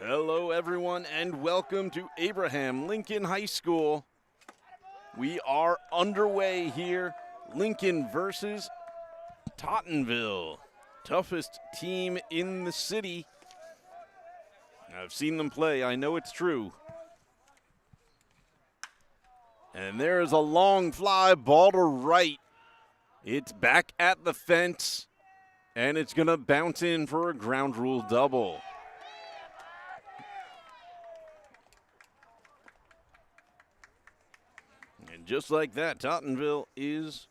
Hello, everyone, and welcome to Abraham Lincoln High School. We are underway here. Lincoln versus Tottenville, toughest team in the city. I've seen them play. I know it's true. And there's a long fly ball to right. It's back at the fence, and it's going to bounce in for a ground rule double. And just like that, Tottenville is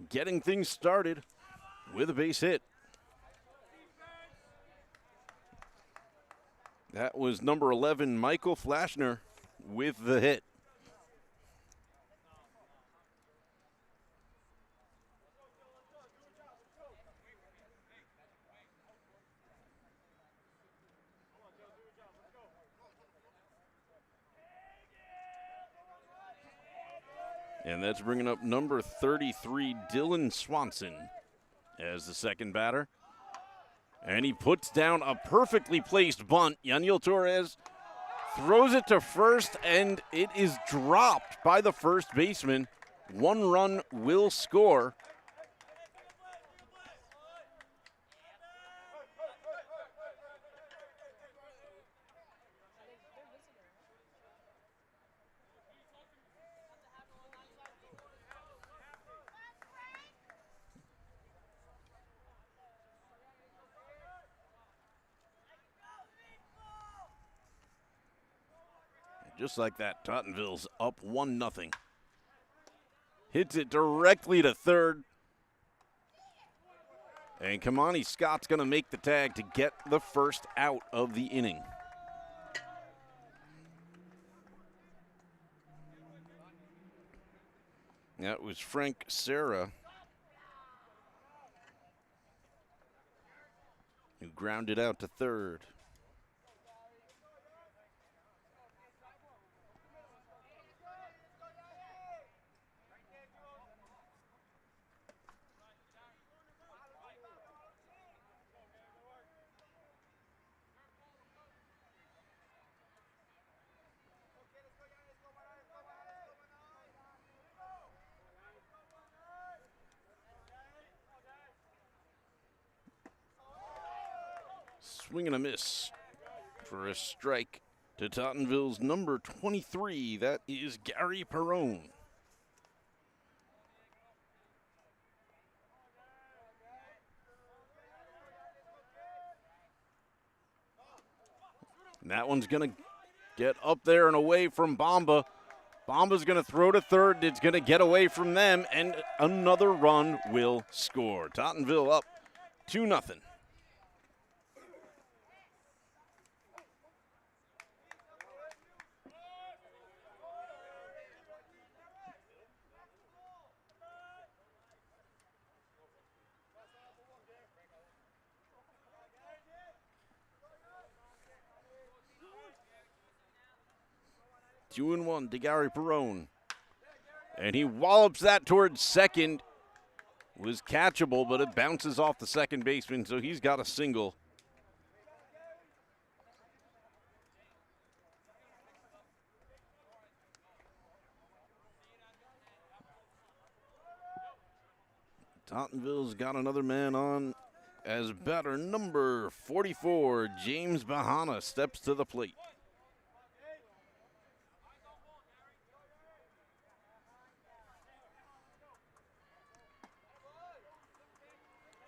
getting things started with a base hit. That was number 11, Michael Flashner, with the hit. And that's bringing up number 33, Dylan Swanson, as the second batter. And he puts down a perfectly placed bunt. Yaniel Torres throws it to first, and it is dropped by the first baseman. One run will score. Just like that, Tottenville's up 1-0. Hits it directly to third. And Kamani Scott's going to make the tag to get the first out of the inning. That was Frank Serra, who grounded out to third. Swing and a miss for a strike to Tottenville's number 23. That is Gary Perrone. And that one's going to get up there and away from Bamba. Bamba's going to throw to third. It's going to get away from them, and another run will score. Tottenville up 2-0. Two and one to Gary Perrone. And he wallops that towards second. Was catchable, but it bounces off the second baseman, so he's got a single. Tottenville's got another man on as batter number 44, James Bahana, steps to the plate.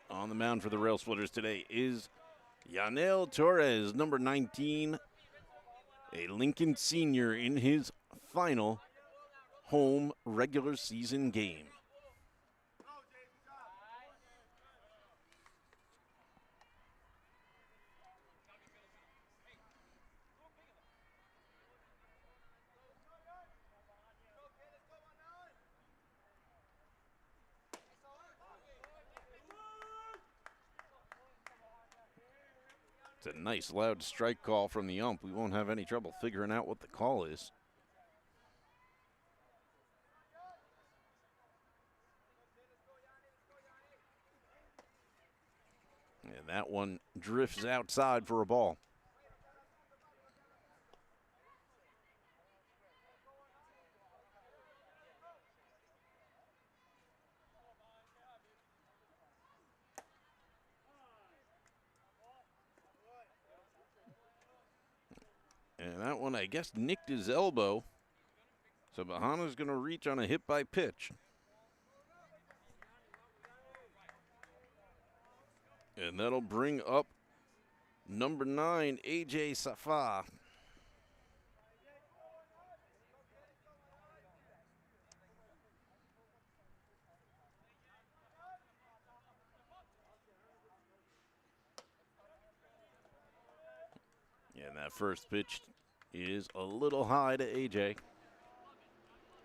On the mound for the Railsplitters today is Yaniel Torres, number 19, a Lincoln senior in his final home regular season game. It's a nice loud strike call from the ump. We won't have any trouble figuring out what the call is. And that one drifts outside for a ball. And that one, I guess, nicked his elbow. So Bahana's going to reach on a hit by pitch. And that'll bring up number 9, A.J. Safa. And that first pitch is a little high to A.J.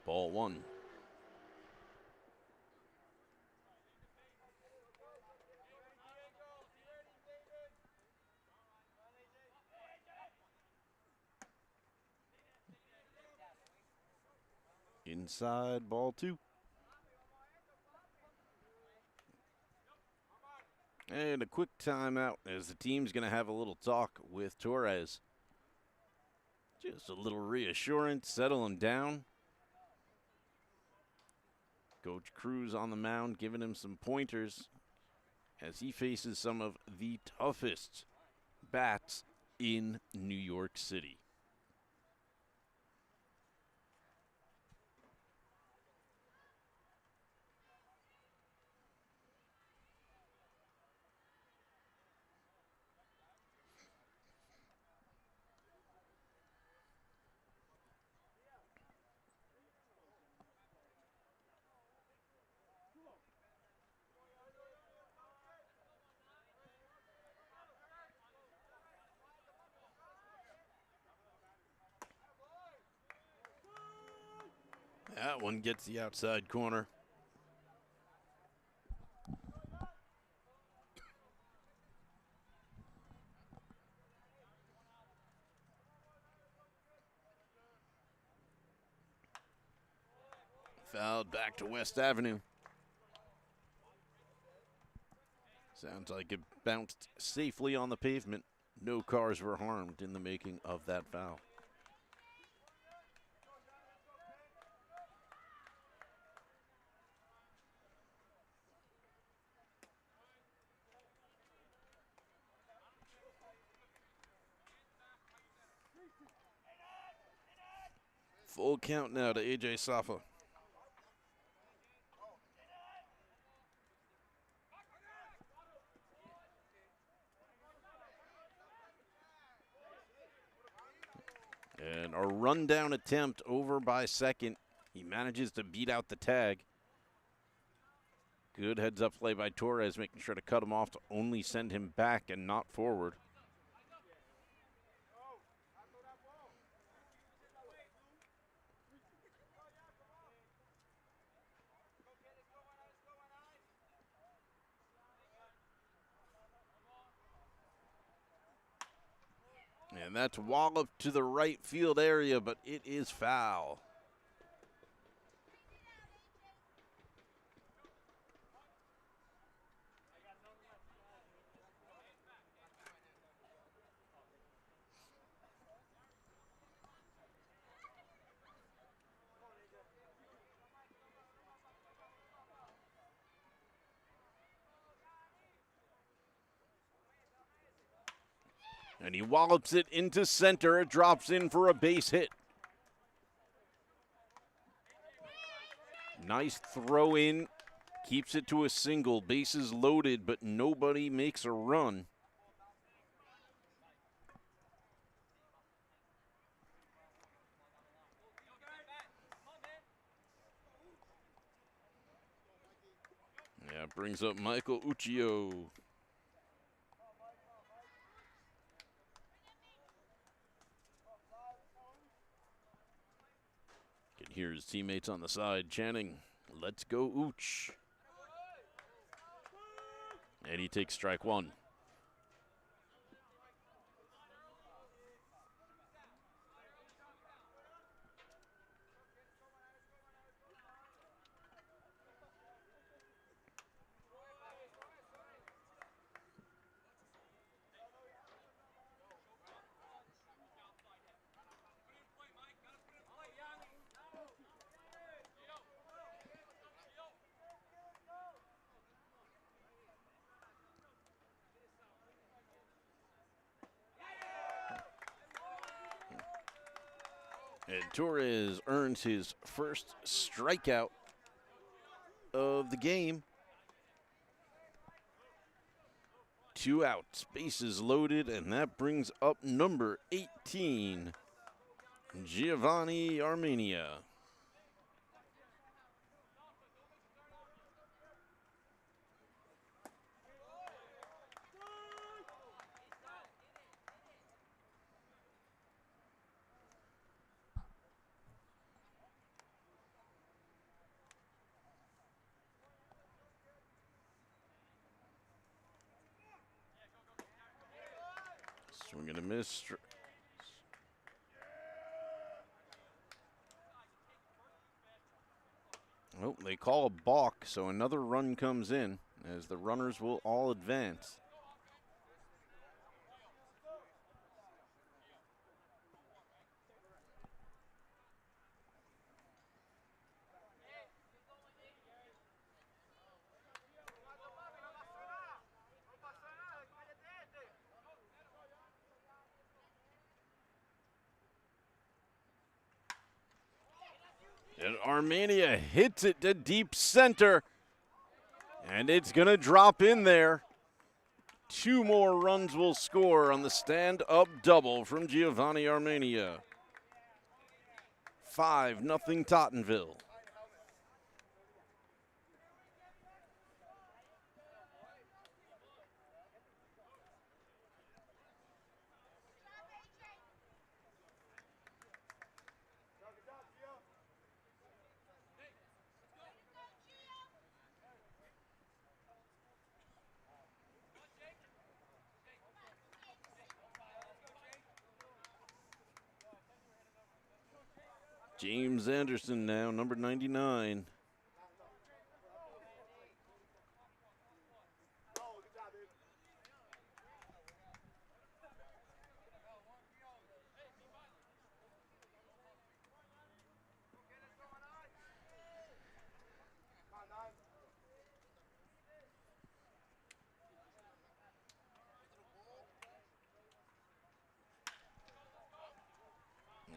Ball 1. Inside, ball 2. And a quick timeout as the team's going to have a little talk with Torres. Just a little reassurance, settle him down. Coach Cruz on the mound giving him some pointers as he faces some of the toughest bats in New York City. That one gets the outside corner. Fouled back to West Avenue. Sounds like it bounced safely on the pavement. No cars were harmed in the making of that foul. Full count now to A.J. Safa. And a rundown attempt over by second. He manages to beat out the tag. Good heads-up play by Torres, making sure to cut him off to only send him back and not forward. And that's walloped to the right field area, but it is foul. And he wallops it into center. It drops in for a base hit. Nice throw in. Keeps it to a single. Bases loaded, but nobody makes a run. Yeah, brings up Michael Uccio. Can hear his teammates on the side chanting, "Let's go, Ooch." And he takes strike 1. And Torres earns his first strikeout of the game. 2 outs, bases loaded, and that brings up number 18, Giovanni Armenia. Swing and a miss. Oh, they call a balk, so another run comes in as the runners will all advance. And Armenia hits it to deep center. And it's going to drop in there. 2 more runs will score on the stand-up double from Giovanni Armenia. 5-0 Tottenville. James Anderson now, number 99.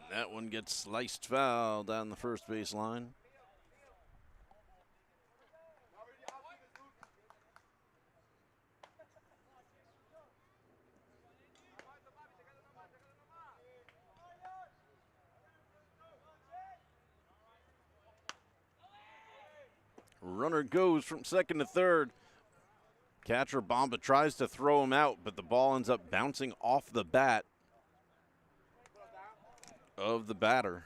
And that one gets sliced foul down the first base line. Runner goes from second to third. Catcher Bomba tries to throw him out, but the ball ends up bouncing off the bat of the batter.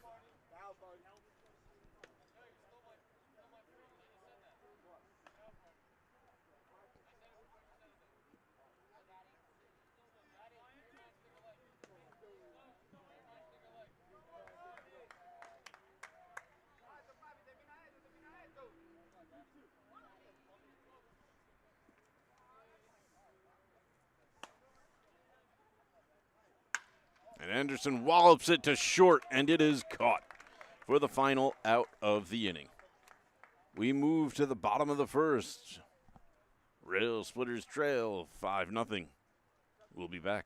And Anderson wallops it to short, and it is caught for the final out of the inning. We move to the bottom of the first. Railsplitters trail 5-0. We'll be back.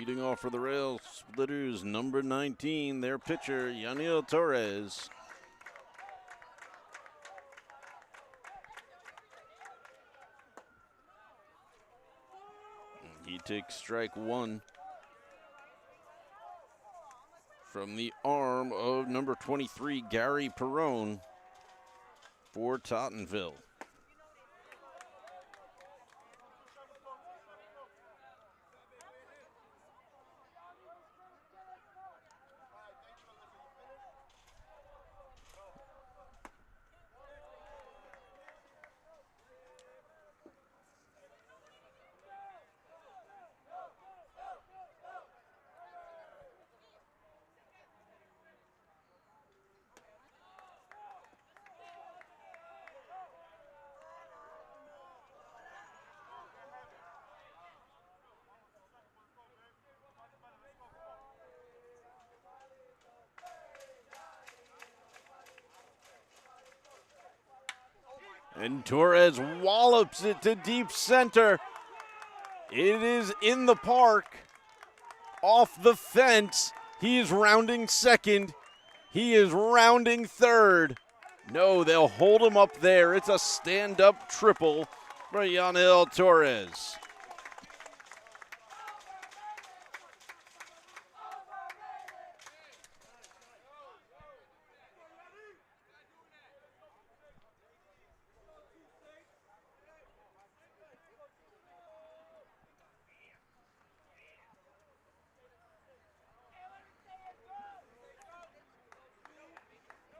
Leading off for the Railsplitters, number 19, their pitcher, Yaniel Torres. He takes strike one from the arm of number 23, Gary Perrone for Tottenville. And Torres wallops it to deep center. It is in the park, off the fence. He is rounding second. He is rounding third. No, they'll hold him up there. It's a stand-up triple for Yaniel Torres.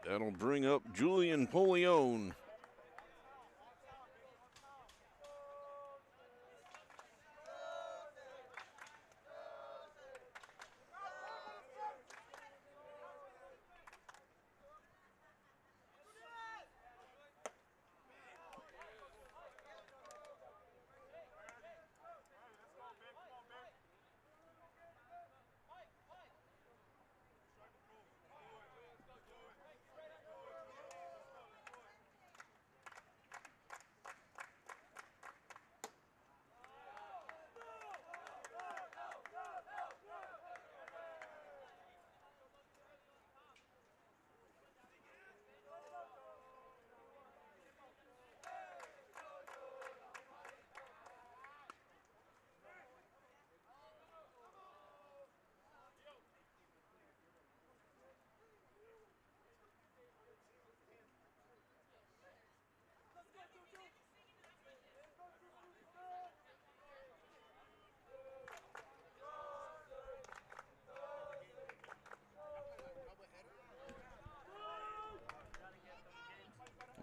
That'll bring up Julian Polione.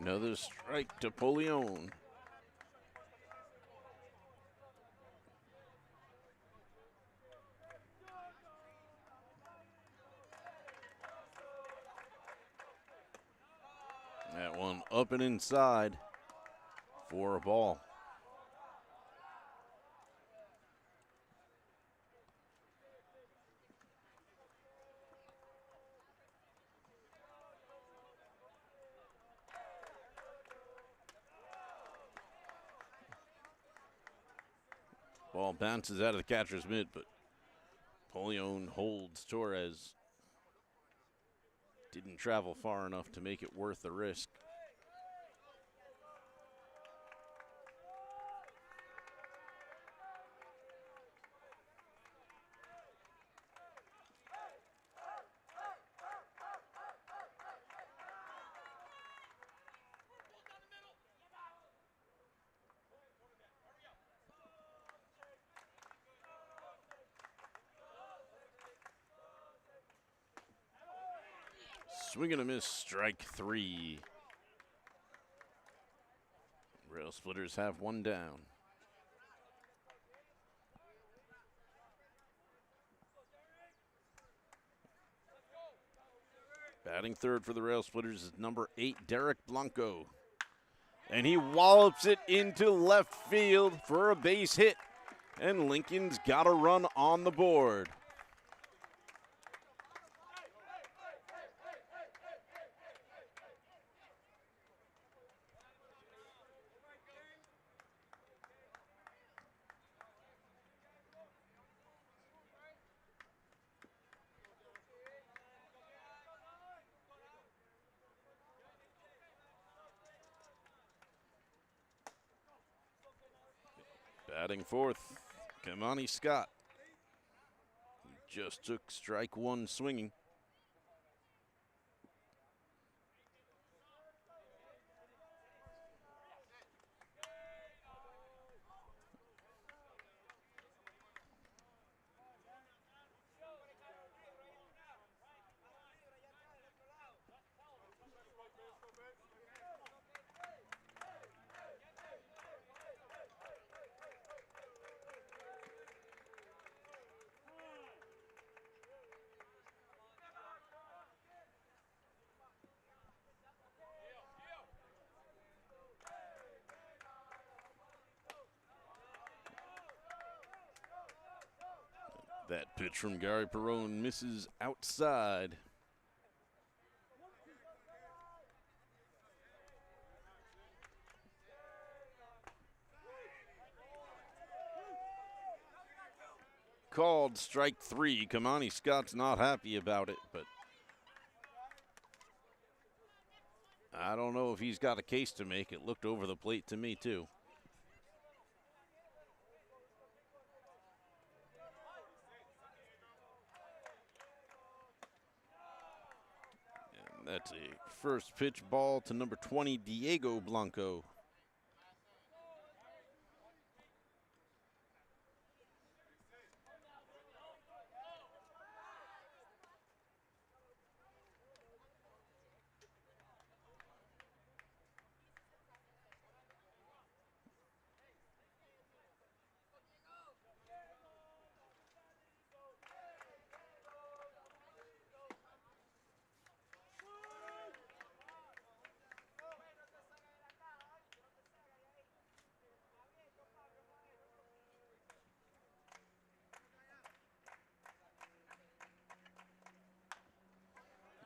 Another strike to Polione. That one up and inside for a ball. Ball bounces out of the catcher's mitt, but Polione holds Torres. Didn't travel far enough to make it worth the risk. Swing and a miss, strike three. Railsplitters have one down. Batting third for the Railsplitters is number 8, Derek Blanco. And he wallops it into left field for a base hit. And Lincoln's got a run on the board. Batting fourth, Kamani Scott. Just took strike one swinging. That pitch from Gary Perone misses outside. Called strike three. Kamani Scott's not happy about it, but I don't know if he's got a case to make. It looked over the plate to me, too. And that's a first pitch ball to number 20, Diego Blanco.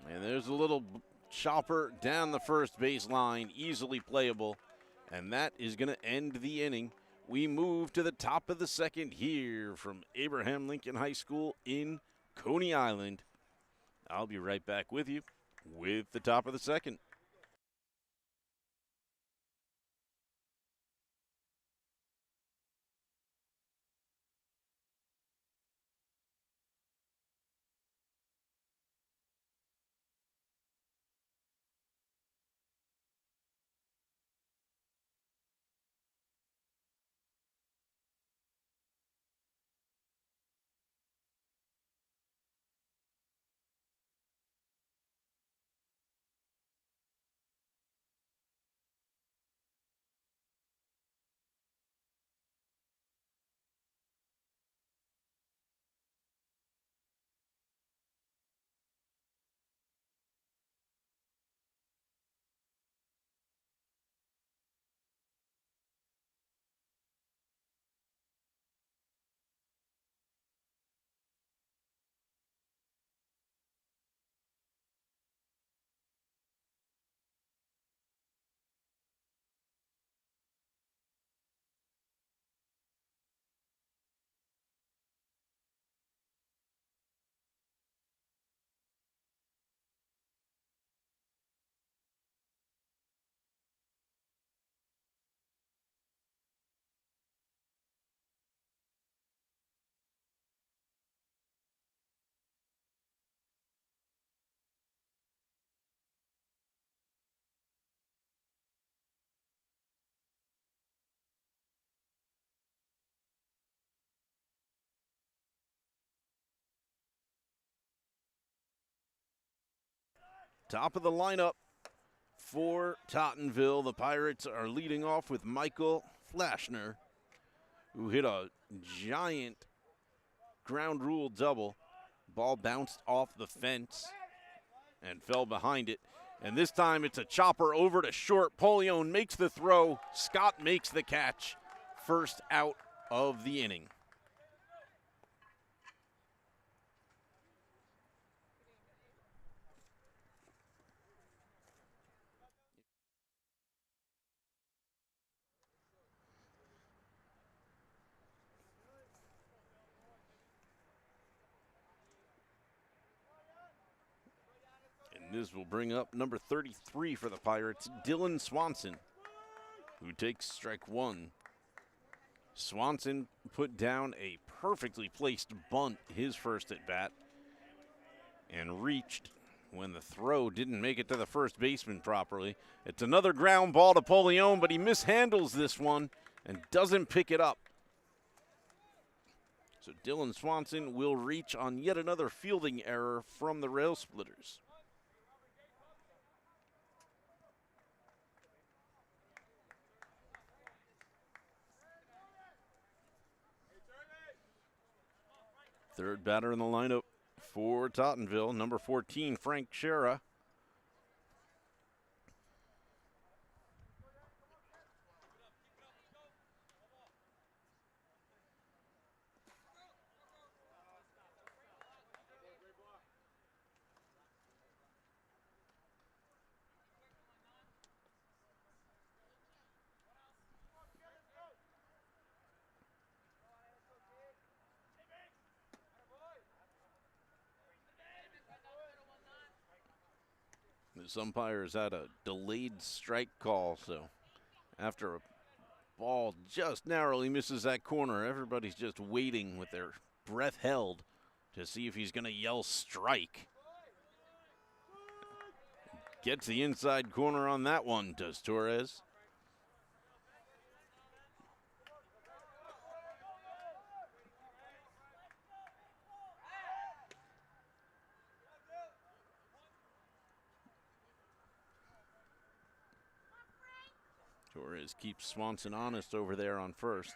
And there's a little chopper down the first base line, easily playable. And that is going to end the inning. We move to the top of the second here from Abraham Lincoln High School in Coney Island. I'll be right back with you with the top of the second. Top of the lineup for Tottenville. The Pirates are leading off with Michael Flashner, who hit a giant ground rule double. Ball bounced off the fence and fell behind it. And this time it's a chopper over to short. Polion makes the throw. Scott makes the catch. First out of the inning. And this will bring up number 33 for the Pirates, Dylan Swanson, who takes strike one. Swanson put down a perfectly placed bunt his first at bat and reached when the throw didn't make it to the first baseman properly. It's another ground ball to Polion, but he mishandles this one and doesn't pick it up. So Dylan Swanson will reach on yet another fielding error from the Railsplitters. Third batter in the lineup for Tottenville, number 14, Frank Shera. This umpires had a delayed strike call, so after a ball just narrowly misses that corner, everybody's just waiting with their breath held to see if he's going to yell strike. Gets the inside corner on that one, does Torres. Torres keeps Swanson honest over there on first.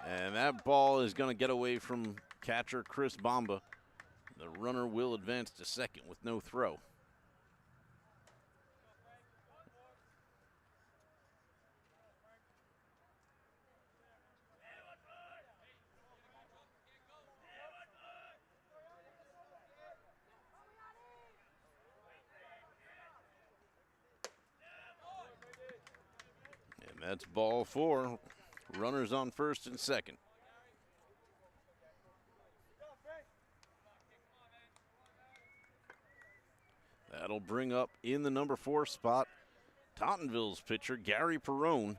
And that ball is going to get away from catcher Chris Bamba. The runner will advance to second with no throw. And that's ball four. Runners on first and second. That'll bring up in the number 4 spot Tottenville's pitcher, Gary Perrone.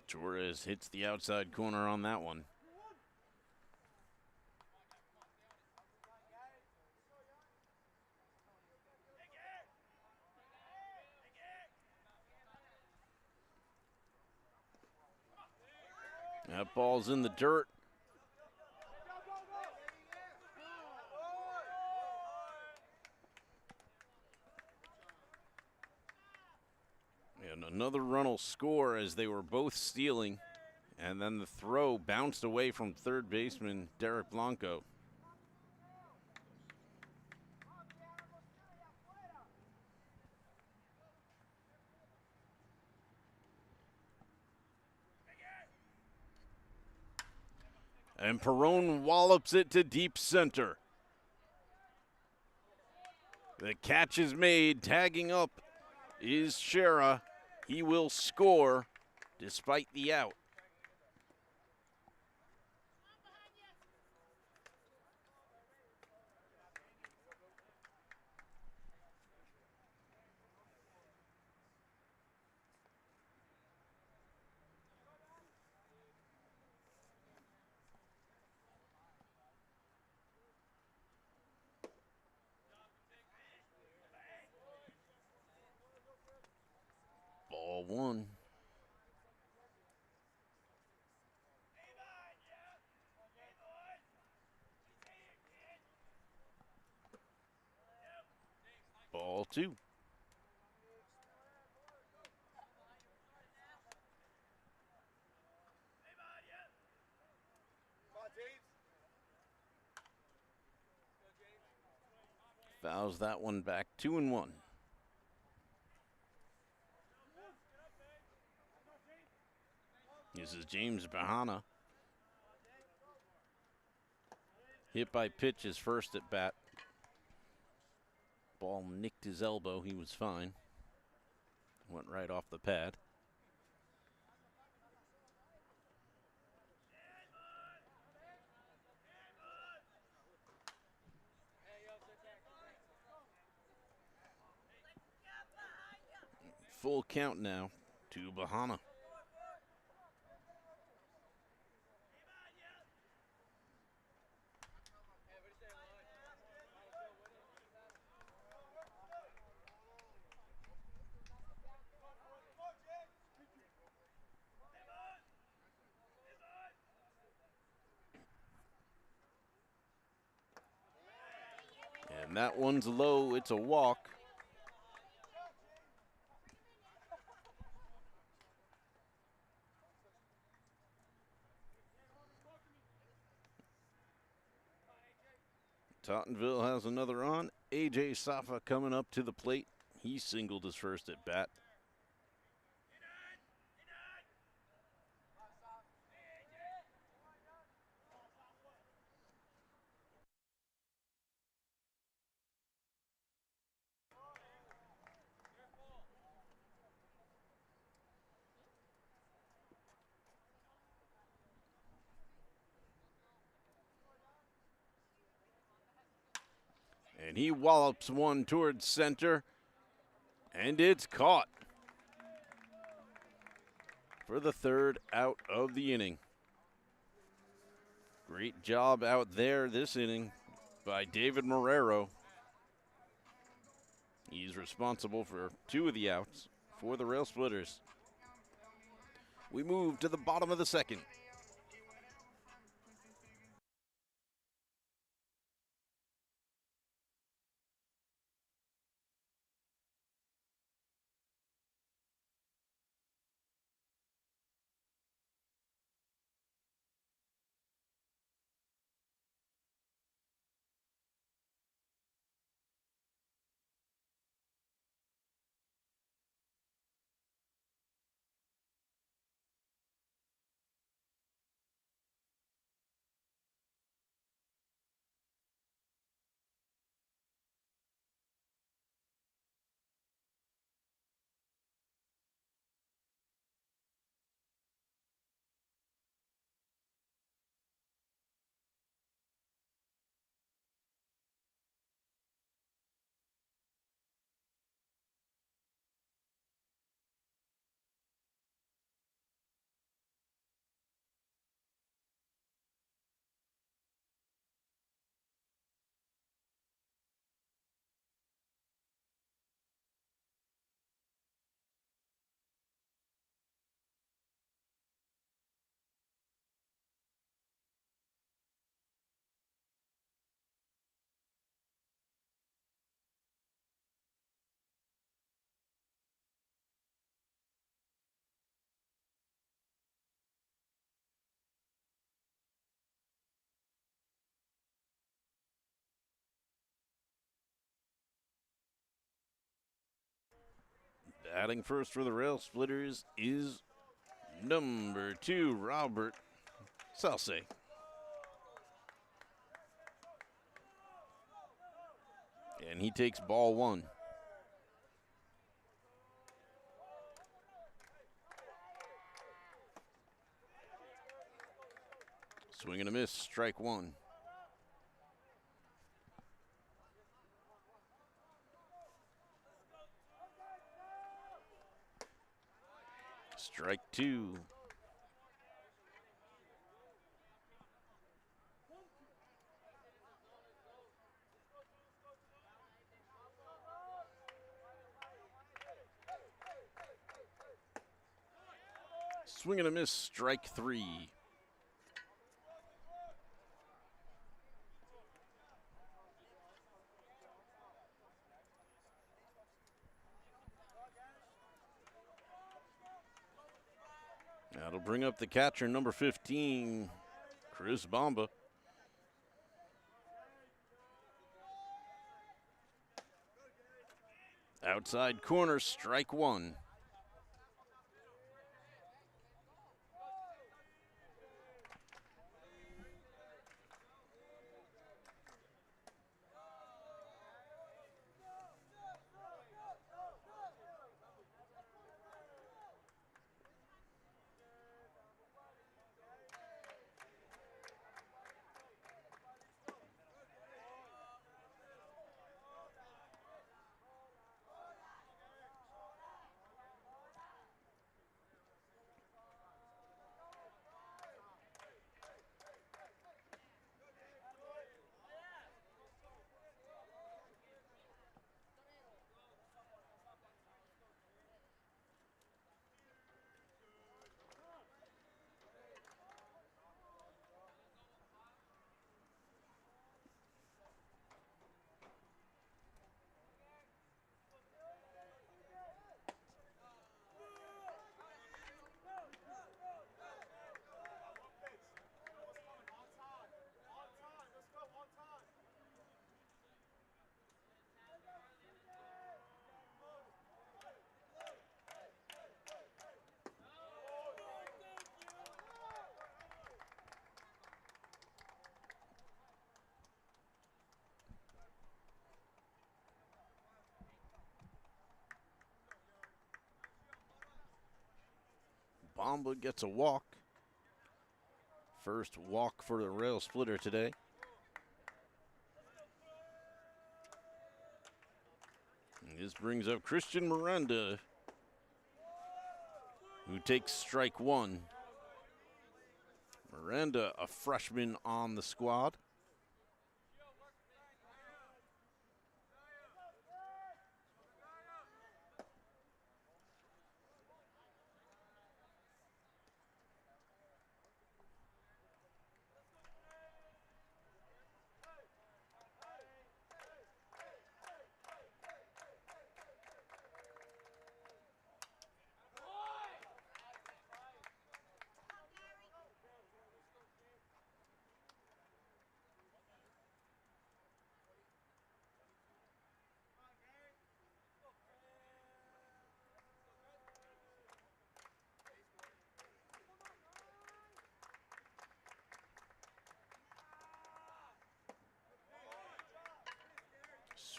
Torres hits the outside corner on that one. That ball's in the dirt. And another run will score as they were both stealing. And then the throw bounced away from third baseman Derek Blanco. And Perrone wallops it to deep center. The catch is made. Tagging up is Shera. He will score despite the out. Ball one. 2. Fouls that one back 2-1. This is James Bahana. Hit by pitch his first at bat. Ball nicked his elbow. He was fine. Went right off the pad. Full count now to Bahana. And that one's low. It's a walk. Tottenville has another on. A.J. Safa coming up to the plate. He singled his first at bat. And he wallops one towards center. And it's caught for the third out of the inning. Great job out there this inning by David Marrero. He's responsible for 2 of the outs for the Railsplitters. We move to the bottom of the second. Batting first for the Railsplitters is number 2, Robert Salce. And he takes ball 1. Swing and a miss, strike 1. Strike 2. Swing and a miss, strike 3. That'll bring up the catcher, number 15, Chris Bomba. Outside corner, strike one. Bomba gets a walk. First walk for the Railsplitter today. And this brings up Christian Miranda, who takes strike one. Miranda, a freshman on the squad.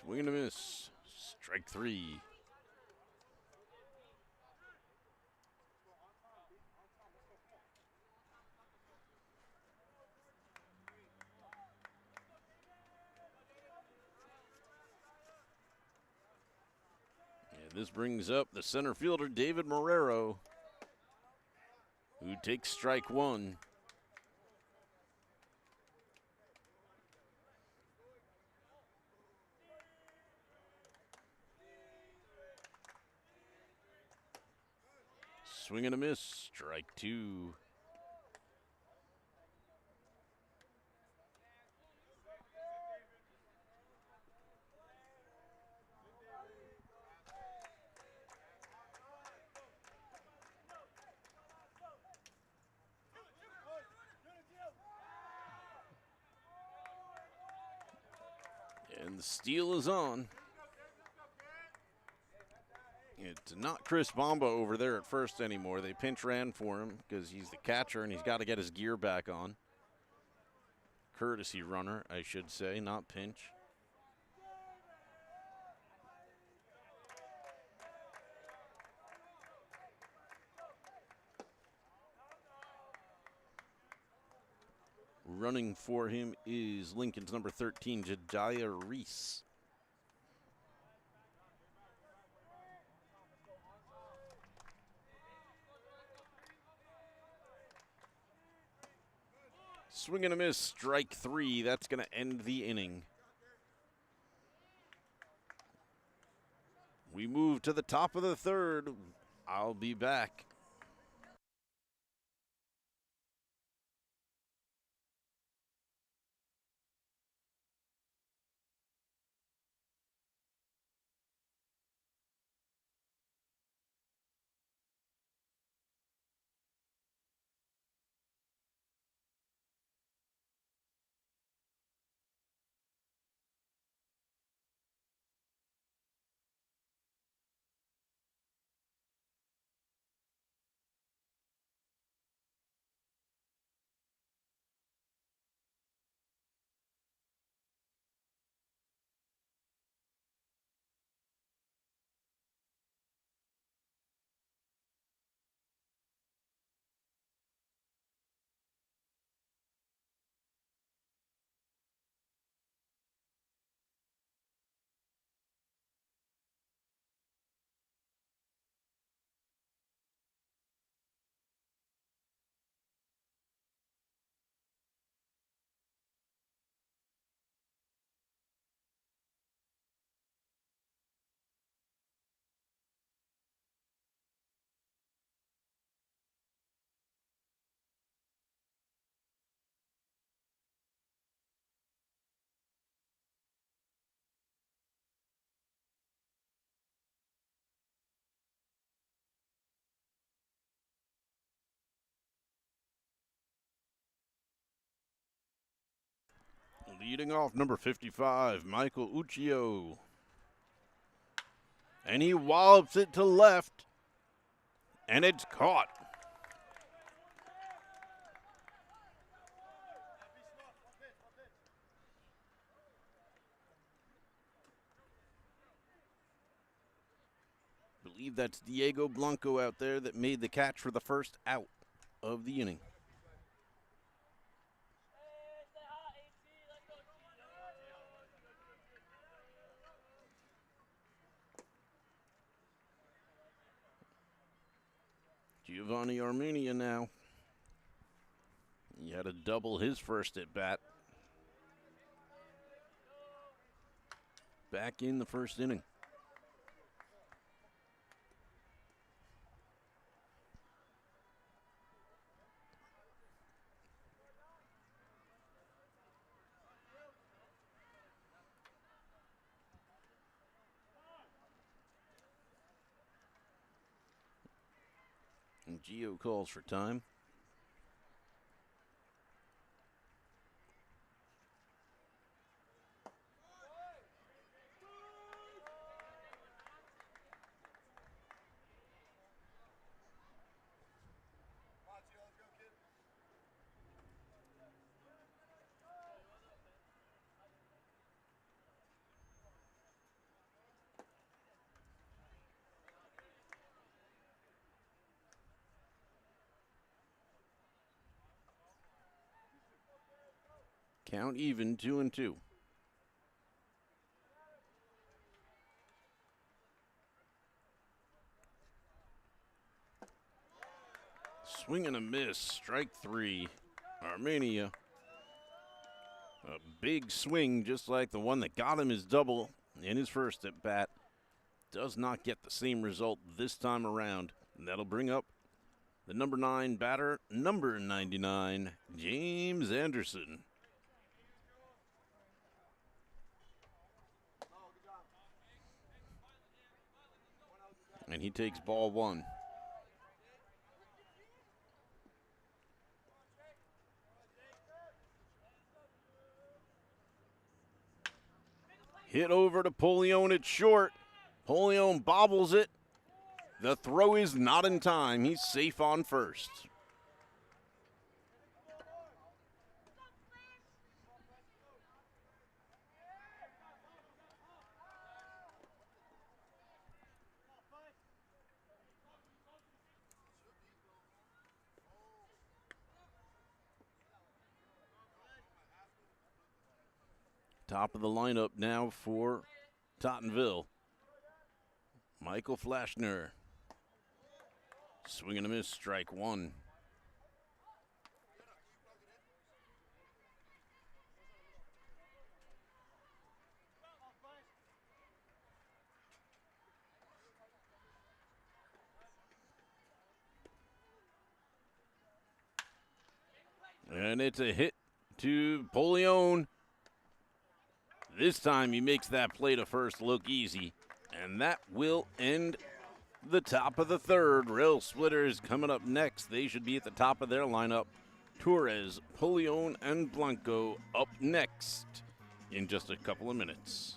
Swing and a miss. Strike three. And this brings up the center fielder, David Marrero, who takes strike one. Swing and a miss, strike two. And the steal is on. It's not Chris Bomba over there at first anymore. They pinch ran for him because he's the catcher and he's got to get his gear back on. Courtesy runner, I should say, not pinch. Running for him is Lincoln's number 13, Jediah Reese. Swing and a miss, strike three. That's going to end the inning. We move to the top of the third. I'll be back. Leading off, number 55, Michael Uccio. And he wallops it to left, and it's caught. I believe that's Diego Blanco out there that made the catch for the first out of the inning. Giovanni Armenia now. He had to double his first at bat. Back in the first inning. And Gio calls for time. Count even, 2-2. Swing and a miss, strike 3. Armenia. A big swing, just like the one that got him his double in his first at bat. Does not get the same result this time around. And that'll bring up the number 9 batter, number 99, James Anderson. And he takes ball 1. Hit over to Polion at short. Polion bobbles it. The throw is not in time. He's safe on first. Top of the lineup now for Tottenville. Michael Flashner. Swing and a miss, strike 1. And it's a hit to Polion. This time he makes that play to first look easy. And that will end the top of the third. Railsplitters coming up next. They should be at the top of their lineup. Torres, Polion, and Blanco up next in just a couple of minutes.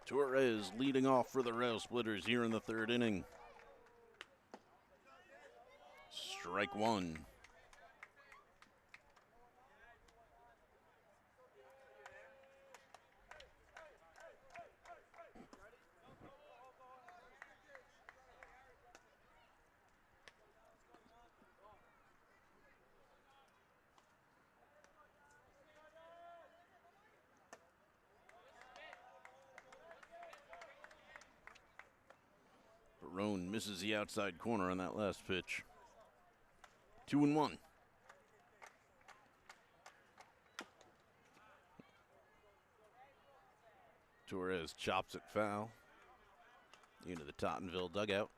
Torres leading off for the Railsplitters here in the third inning. Strike one. Barone misses the outside corner on that last pitch. 2-1. Torres chops it foul into the Tottenville dugout.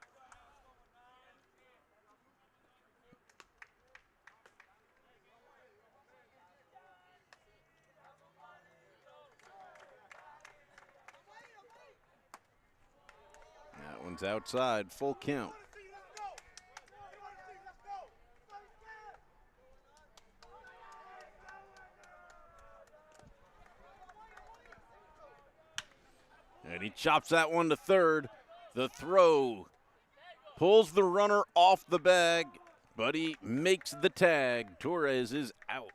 That one's outside, full count. And he chops that one to third. The throw pulls the runner off the bag, but he makes the tag. Torres is out.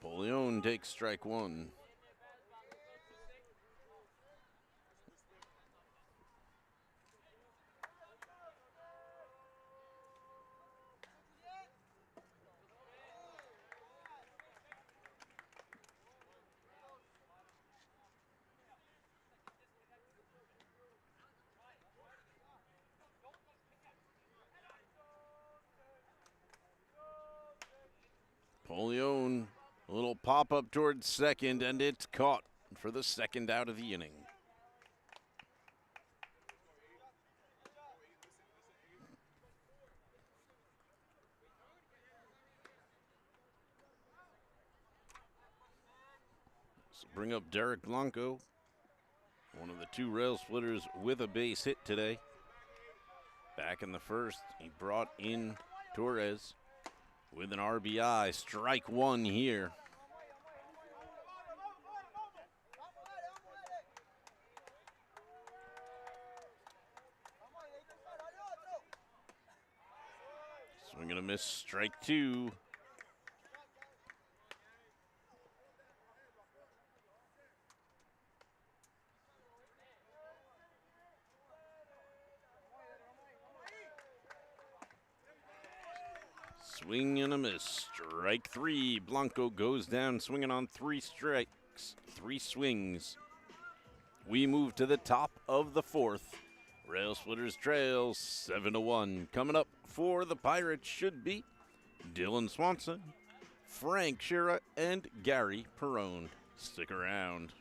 Leone takes strike one. Leone, a little pop-up towards second, and it's caught for the second out of the inning. So bring up Derek Blanco, one of the two Railsplitters with a base hit today. Back in the first, he brought in Torres with an RBI. Strike one here. Swing and a miss, strike two. Swing and a miss, strike three. Blanco goes down swinging on three strikes, three swings. We move to the top of the fourth. Railsplitters trail 7-1. Coming up for the Pirates should be Dylan Swanson, Frank Shira, and Gary Perrone. Stick around.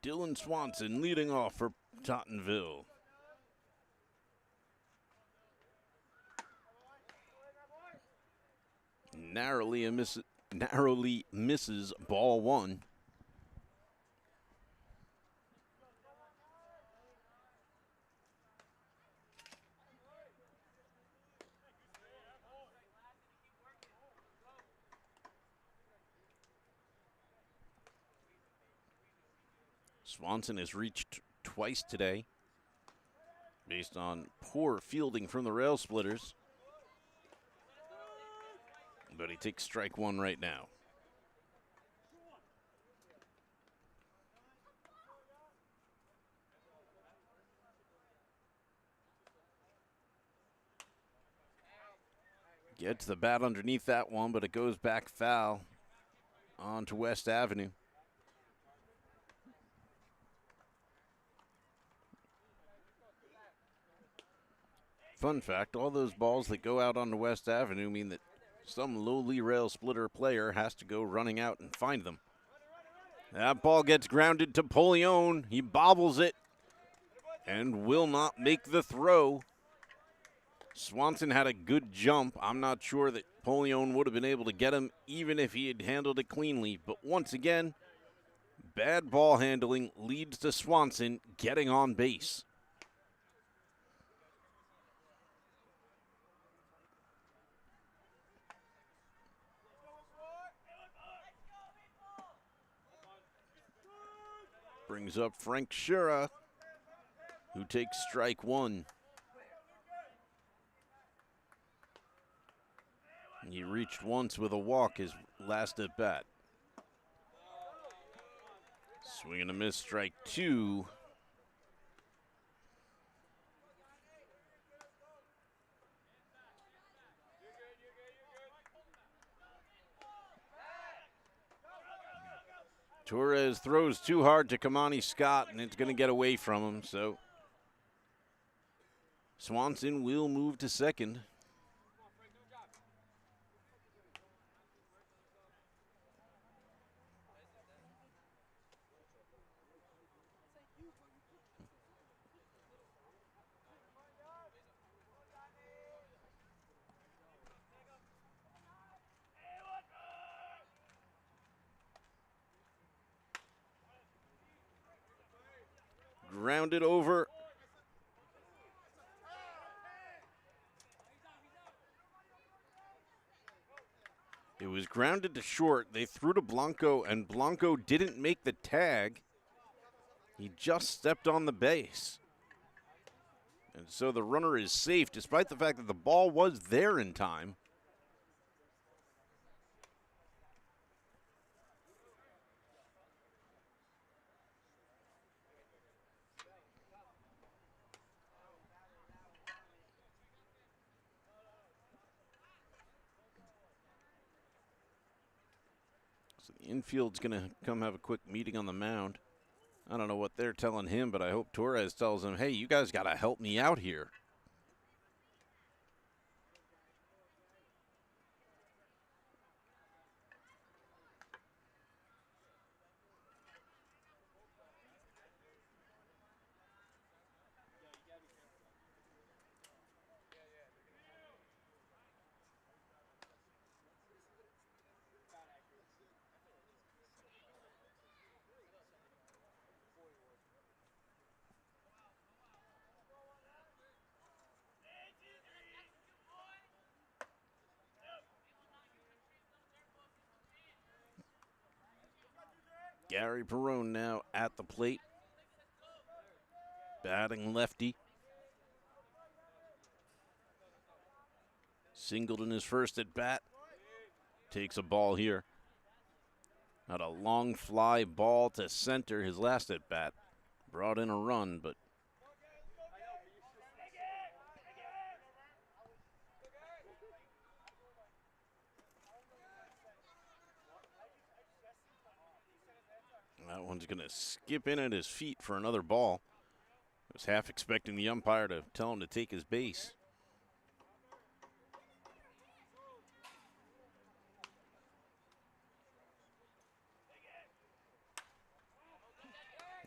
Dylan Swanson leading off for Tottenville. Narrowly misses ball one. Swanson has reached twice today based on poor fielding from the Railsplitters. But he takes strike one right now. Gets the bat underneath that one, but it goes back foul onto West Avenue. Fun fact, all those balls that go out onto West Avenue mean that some lowly Railsplitter player has to go running out and find them. That ball gets grounded to Polion. He bobbles it and will not make the throw. Swanson had a good jump. I'm not sure that Polion would have been able to get him even if he had handled it cleanly. But once again, bad ball handling leads to Swanson getting on base. Brings up Frank Shura, who takes strike one. He reached once with a walk his last at bat. Swing and a miss, strike two. Torres throws too hard to Kamani Scott, and it's going to get away from him, so Swanson will move to second. Grounded over. It was grounded to short. They threw to Blanco, and Blanco didn't make the tag. He just stepped on the base. And so the runner is safe, despite the fact that the ball was there in time. So the infield's going to come have a quick meeting on the mound. I don't know what they're telling him, but I hope Torres tells him, hey, you guys got to help me out here. Gary Perone now at the plate. Batting lefty. Singled in his first at bat. Takes a ball here. Had a long fly ball to center his last at bat. Brought in a run, but that one's going to skip in at his feet for another ball. I was half expecting the umpire to tell him to take his base.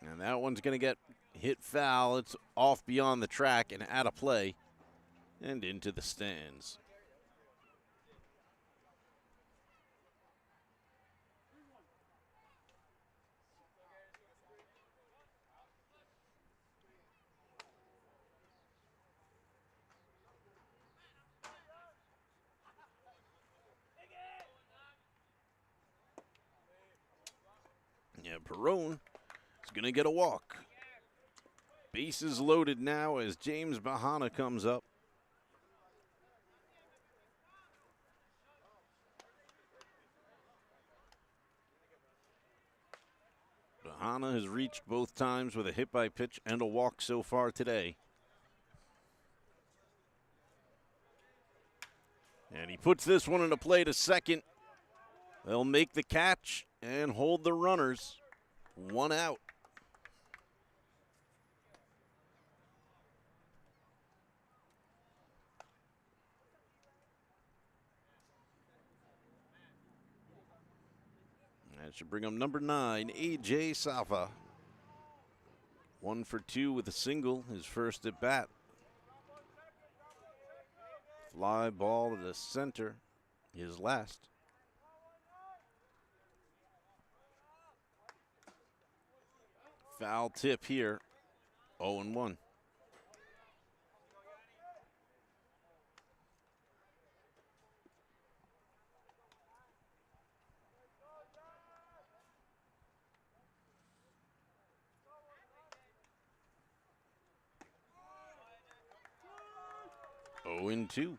And that one's going to get hit foul. It's off beyond the track and out of play and into the stands. Yeah, Perone is going to get a walk. Bases loaded now as James Bahana comes up. Bahana has reached both times with a hit by pitch and a walk so far today. And he puts this one into play to second. They'll make the catch and hold the runners. 1 out. That should bring him number 9, A.J. Safa. 1 for 2 with a single, his first at bat. Fly ball to the center, his last. Foul tip here, 0-1. Oh and 2.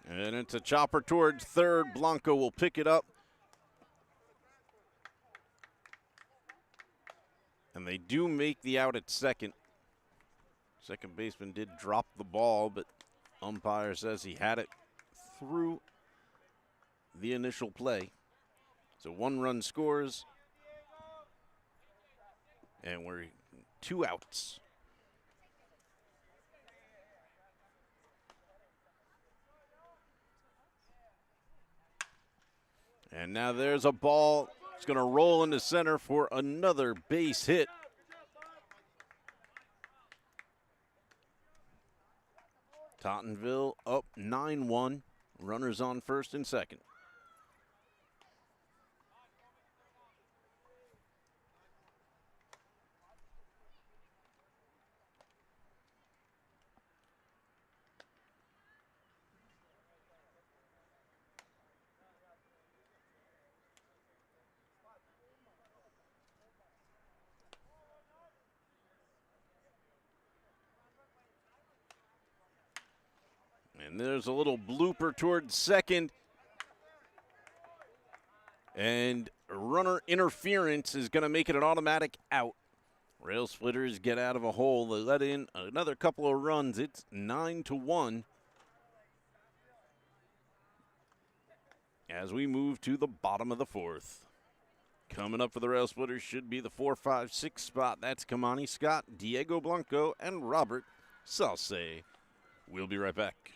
And it's a chopper towards third. Blanco will pick it up. And they do make the out at second. Second baseman did drop the ball, but umpire says he had it through the initial play. So 1 run scores. And we're 2 outs. And now there's a ball. It's going to roll into center for another base hit. Tottenville up 9-1. Runners on first and second. And there's a little blooper towards second. And runner interference is going to make it an automatic out. Railsplitters get out of a hole. They let in another couple of runs. It's 9-1. As we move to the bottom of the 4th. Coming up for the Railsplitters should be the 4-5-6 spot. That's Kamani Scott, Diego Blanco, and Robert Salce. We'll be right back.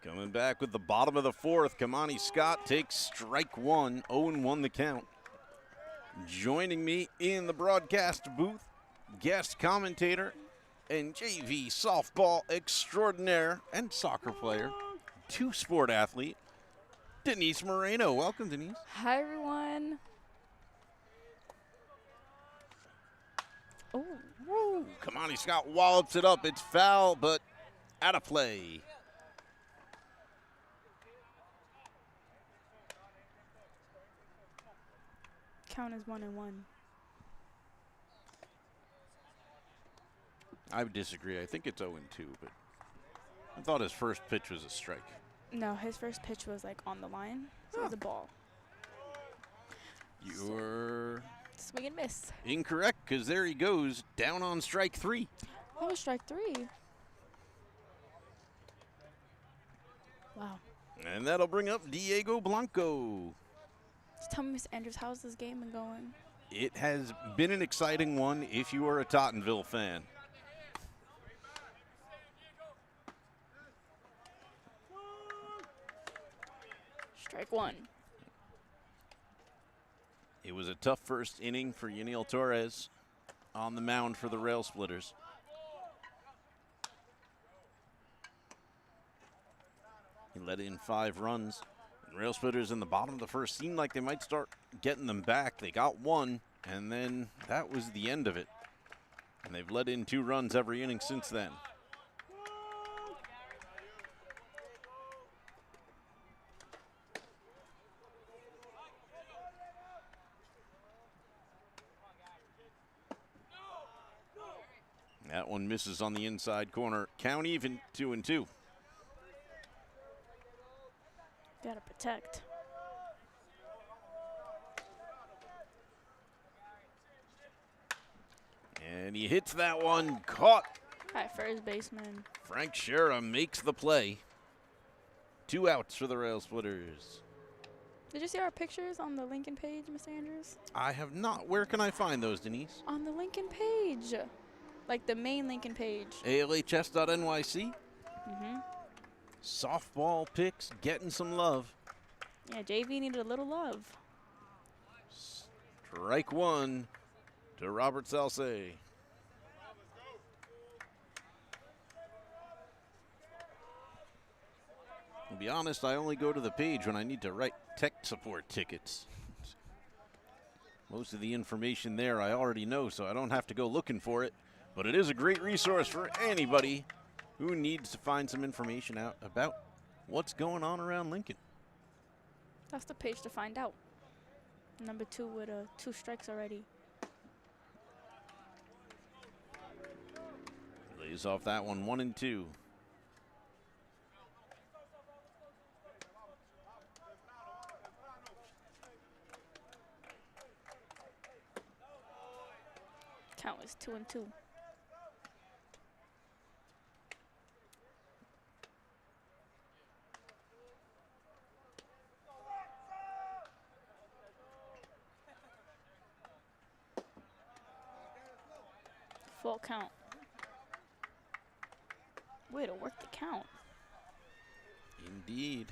Coming back with the bottom of the fourth, Kamani Scott takes strike one, 0-1 the count. Joining me in the broadcast booth, guest commentator and JV softball extraordinaire and soccer player, two-sport athlete, Denise Moreno. Welcome, Denise. Hi, everyone. Oh, woo! Kamani Scott wallops it up. It's foul, but out of play. Count is 1-1. I would disagree. I think it's 0-2, but I thought his first pitch was a strike. No, his first pitch was like on the line, so it was a ball. You're swing and miss. Incorrect, because there he goes, down on strike three. That was strike three. Wow. And that'll bring up Diego Blanco. Just tell me, Miss Andrews, how's this game been going? It has been an exciting one if you are a Tottenville fan. Strike one. It was a tough first inning for Yaniel Torres on the mound for the Railsplitters. He let in 5 runs. And Railsplitters in the bottom of the first seemed like they might start getting them back. They got one, and then that was the end of it. And they've let in 2 runs every inning since then. That one misses on the inside corner. Count even, 2-2. Gotta protect. And he hits that one, caught. Hi, first baseman. Frank Shera makes the play. 2 outs for the Railsplitters. Did you see our pictures on the Lincoln page, Mr. Andrews? I have not. Where can I find those, Denise? On the Lincoln page. Like the main Lincoln page. ALHS.NYC. Mm-hmm. Softball picks getting some love. Yeah, JV needed a little love. Strike one to Robert Salce. To be honest, I only go to the page when I need to write tech support tickets. Most of the information there I already know, so I don't have to go looking for it. But it is a great resource for anybody who needs to find some information out about what's going on around Lincoln. That's the page to find out. Number 2 with 2 strikes already. Lays off that one, 1-2. Count is 2-2. Full count. Way to work the count. Indeed.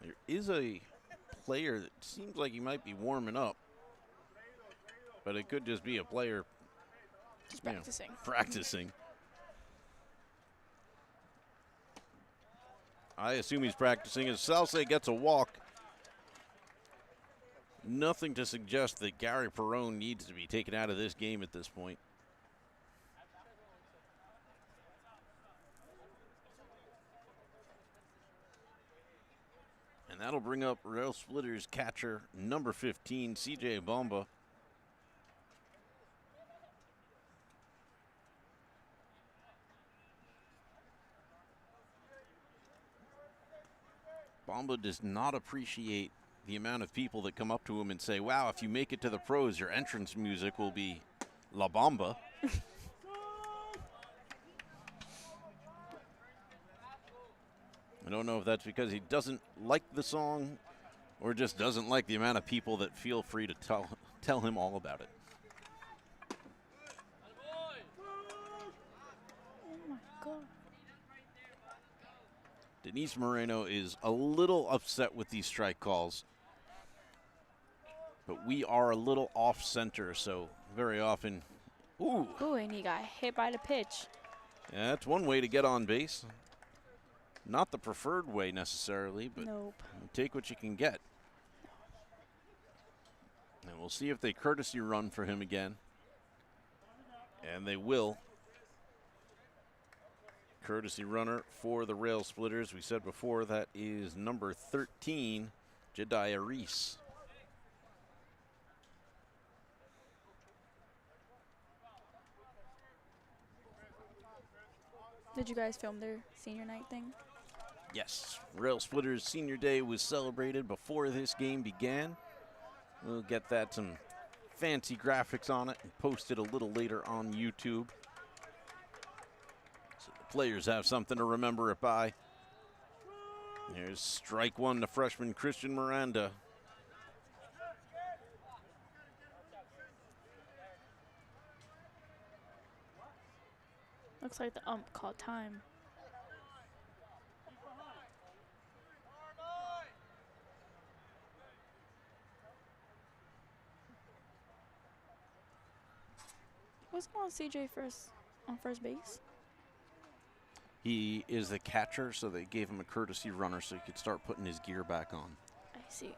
There is a player that seems like he might be warming up, but it could just be a player just practicing. Practicing. I assume he's practicing as Salce gets a walk. Nothing to suggest that Gary Perrone needs to be taken out of this game at this point. And that'll bring up Railsplitters catcher number 15, CJ Bomba. Bomba does not appreciate the amount of people that come up to him and say, wow, if you make it to the pros, your entrance music will be La Bamba. I don't know if that's because he doesn't like the song or just doesn't like the amount of people that feel free to tell him all about it. Oh my Denise Moreno is a little upset with these strike calls. But we are a little off center, so very often. Ooh. Ooh, and he got hit by the pitch. Yeah, that's one way to get on base. Not the preferred way necessarily, but nope. Take what you can get. And we'll see if they courtesy run for him again. And they will. Courtesy runner for the Railsplitters. We said before that is number 13, Jediah Reese. Did you guys film their senior night thing? Yes, Railsplitters Senior Day was celebrated before this game began. We'll get that some fancy graphics on it and post it a little later on YouTube. So the players have something to remember it by. There's strike one to freshman Christian Miranda. Looks like the ump called time. What's going on, CJ on first base? He is the catcher, so they gave him a courtesy runner so he could start putting his gear back on. I see.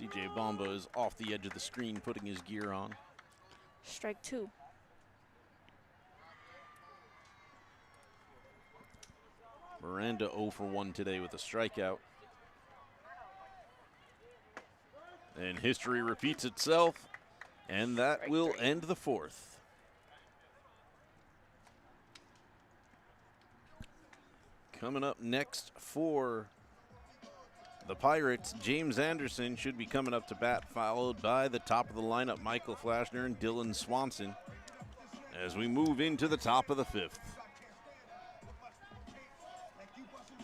CJ Bomba is off the edge of the screen putting his gear on. Strike two. Miranda 0 for 1 today with a strikeout. And history repeats itself, and that Strike will three. end the fourth. Coming up next for the Pirates, James Anderson should be coming up to bat, followed by the top of the lineup, Michael Flashner and Dylan Swanson, as we move into the top of the fifth.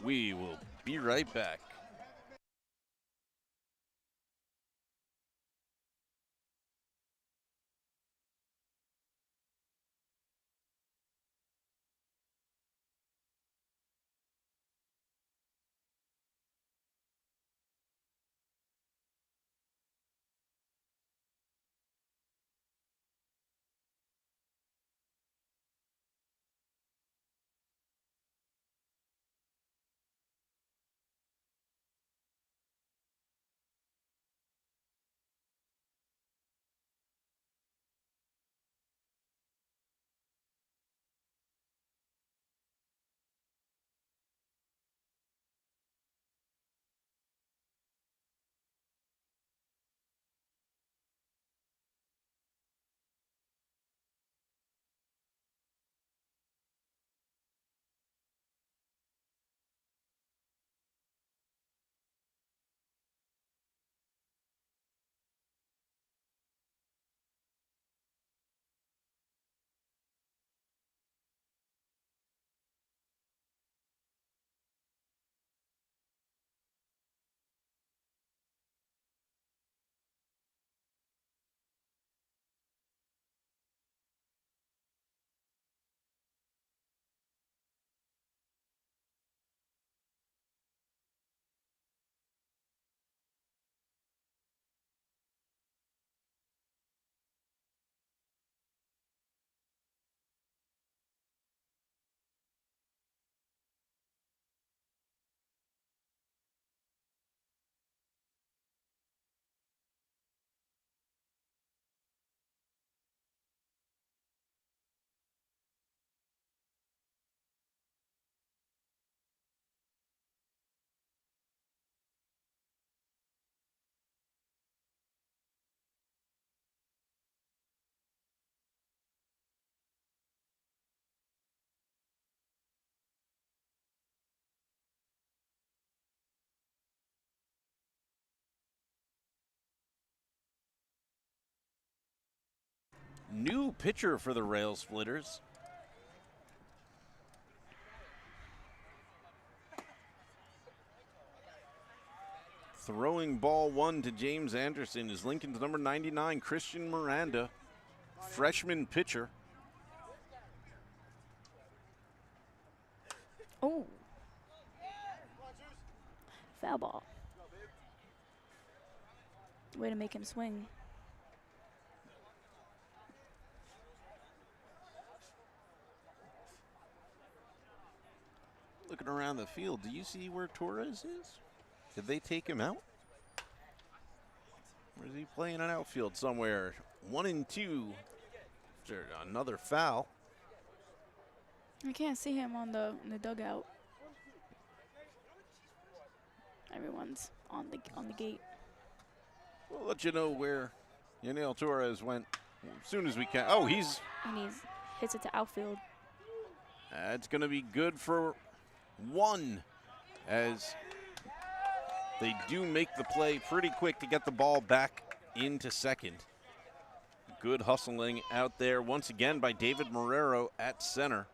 We will be right back. New pitcher for the Railsplitters. Throwing ball one to James Anderson is Lincoln's number 99, Christian Miranda, freshman pitcher. Oh. Foul ball. Way to make him swing. Looking around the field, do you see where Torres is? Did they take him out? Or is he playing an outfield somewhere? 1-2 after another foul. I can't see him on in the dugout. Everyone's on the gate. We'll let you know where Yaniel Torres went as soon as we can. Oh, And he hits it to outfield. That's going to be good for one, as they do make the play pretty quick to get the ball back into second. Good hustling out there once again by David Marrero at center.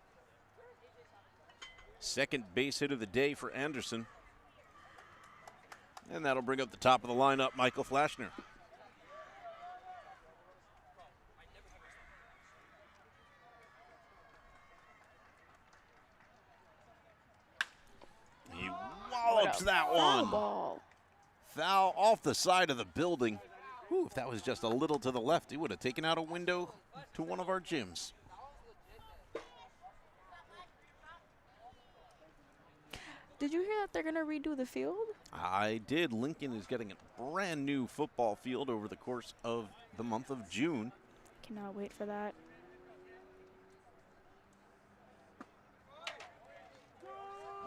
Second base hit of the day for Anderson. And that'll bring up the top of the lineup, Michael Flashner. He wallops that one. Foul ball. Foul off the side of the building. Ooh, if that was just a little to the left, he would have taken out a window to one of our gyms. Did you hear that they're going to redo the field? I did. Lincoln is getting a brand new football field over the course of the month of June. Cannot wait for that.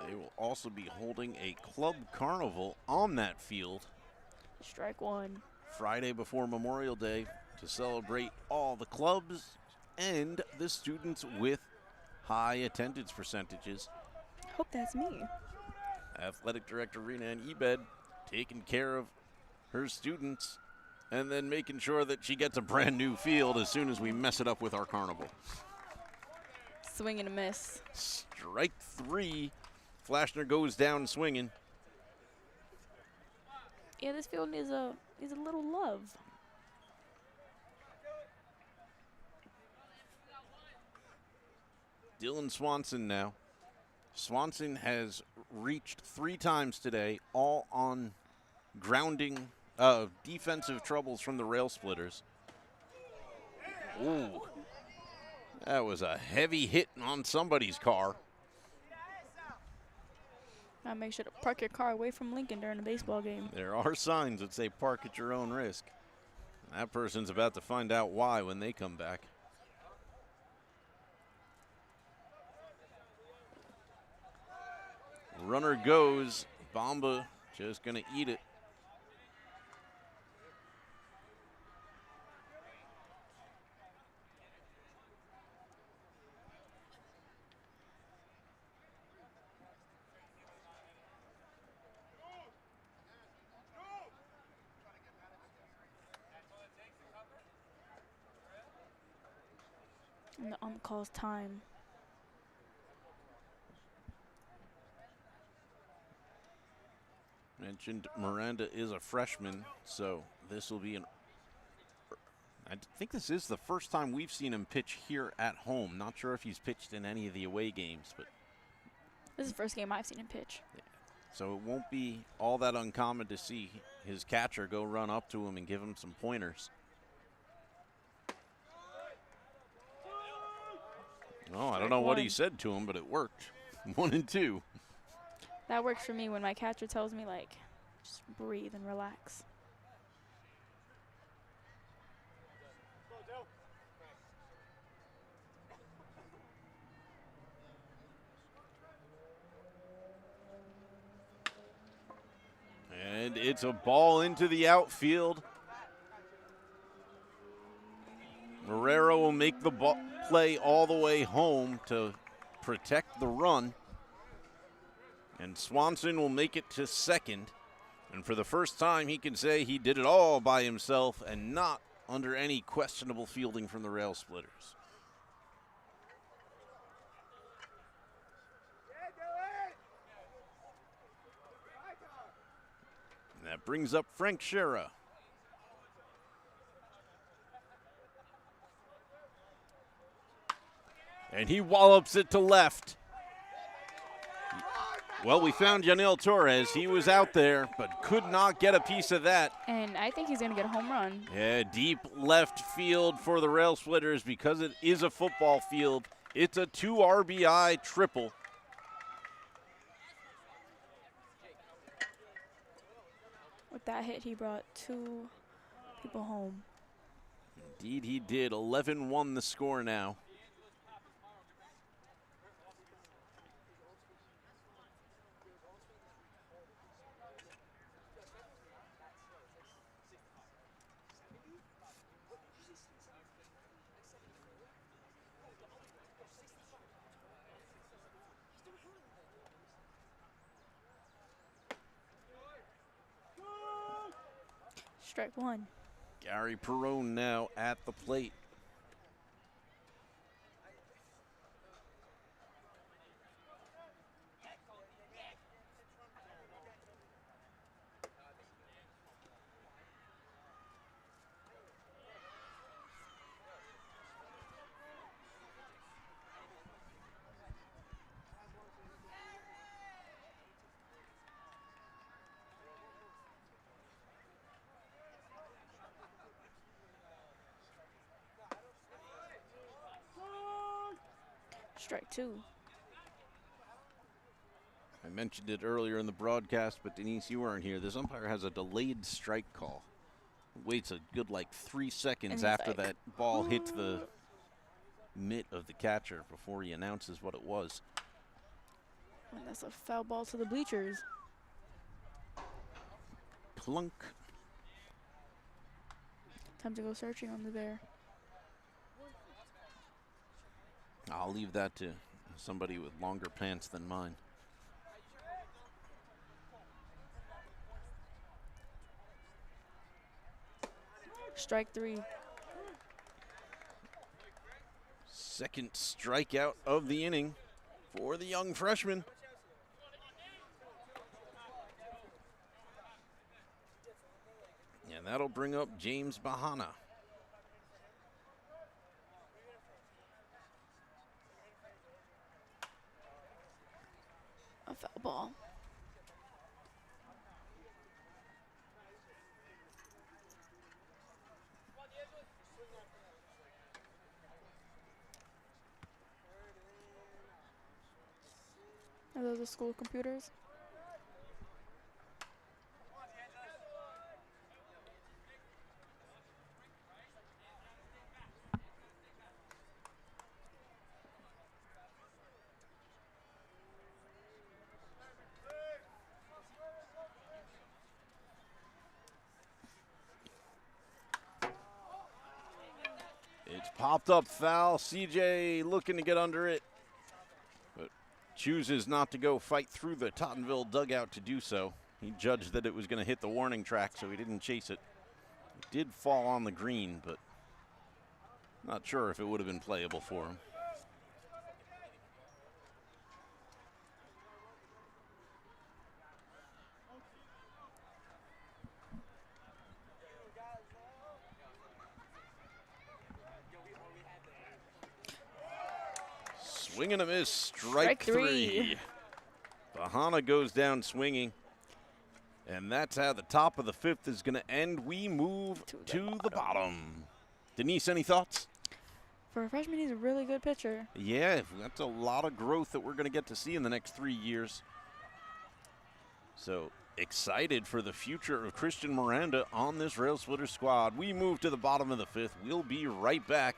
They will also be holding a club carnival on that field Strike one. Friday before Memorial Day to celebrate all the clubs and the students with high attendance percentages. Hope that's me. Athletic Director Renan Ebed taking care of her students and then making sure that she gets a brand new field as soon as we mess it up with our carnival. Swing and a miss. Strike three. Flashner goes down swinging. Yeah, this field needs a little love. Dylan Swanson now. Swanson has reached 3 times today, all on grounding defensive troubles from the Railsplitters. Ooh, that was a heavy hit on somebody's car. Now make sure to park your car away from Lincoln during a baseball game. There are signs that say park at your own risk. That person's about to find out why when they come back. Runner goes. Bamba just going to eat it. And the ump calls time. Mentioned Miranda is a freshman, so this will be I think this is the first time we've seen him pitch here at home. Not sure if he's pitched in any of the away games, but This is the first game I've seen him pitch. so it won't be all that uncommon to see his catcher go run up to him and give him some pointers. Oh, I don't know what he said to him, but it worked. 1-2. That works for me when my catcher tells me, like, just breathe and relax. And it's a ball into the outfield. Marrero will make the play all the way home to protect the run. And Swanson will make it to second. And for the first time, he can say he did it all by himself and not under any questionable fielding from the Railsplitters. And that brings up Frank Shera. And he wallops it to left. Well, we found Yaniel Torres. He was out there, but could not get a piece of that. And I think he's going to get a home run. Yeah, deep left field for the Railsplitters because it is a football field. It's a 2 RBI triple. With that hit, he brought 2 people home. Indeed, he did. 11-1 the score now. Strike 1. Gary Perrone now at the plate. Strike 2. I mentioned it earlier in the broadcast, but Denise, you weren't here. This umpire has a delayed strike call. Waits a good 3 seconds after like, that ball hits the mitt of the catcher before he announces what it was. And that's a foul ball to the bleachers. Clunk. Time to go searching on the bear. I'll leave that to somebody with longer pants than mine. Strike 3. Second strikeout of the inning for the young freshman. And that'll bring up James Bahana. A foul ball. Are those the school computers? It's popped up foul. CJ looking to get under it, but chooses not to go fight through the Tottenville dugout to do so. He judged that it was going to hit the warning track, so he didn't chase it. It did fall on the green, but not sure if it would have been playable for him. Swing and a miss, strike 3. Bahana goes down swinging. And that's how the top of the 5th is going to end. We move to the bottom. Denise, any thoughts? For a freshman, he's a really good pitcher. Yeah, that's a lot of growth that we're going to get to see in the next 3 years. So excited for the future of Christian Miranda on this Railsplitters squad. We move to the bottom of the 5th. We'll be right back.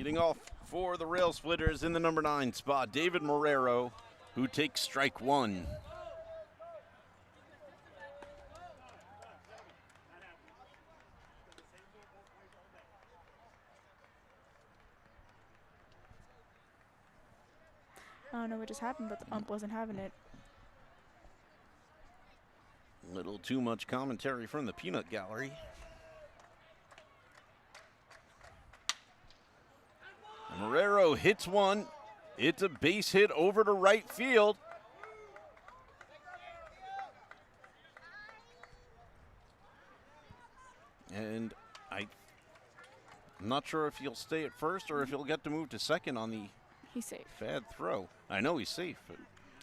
Leading off for the Railsplitters in the number 9 spot, David Marrero, who takes strike 1. I don't know what just happened, but the ump wasn't having it. Little too much commentary from the peanut gallery. Marrero hits one. It's a base hit over to right field. And I'm not sure if he'll stay at first or if he'll get to move to second on the He's safe. bad throw. I know he's safe, but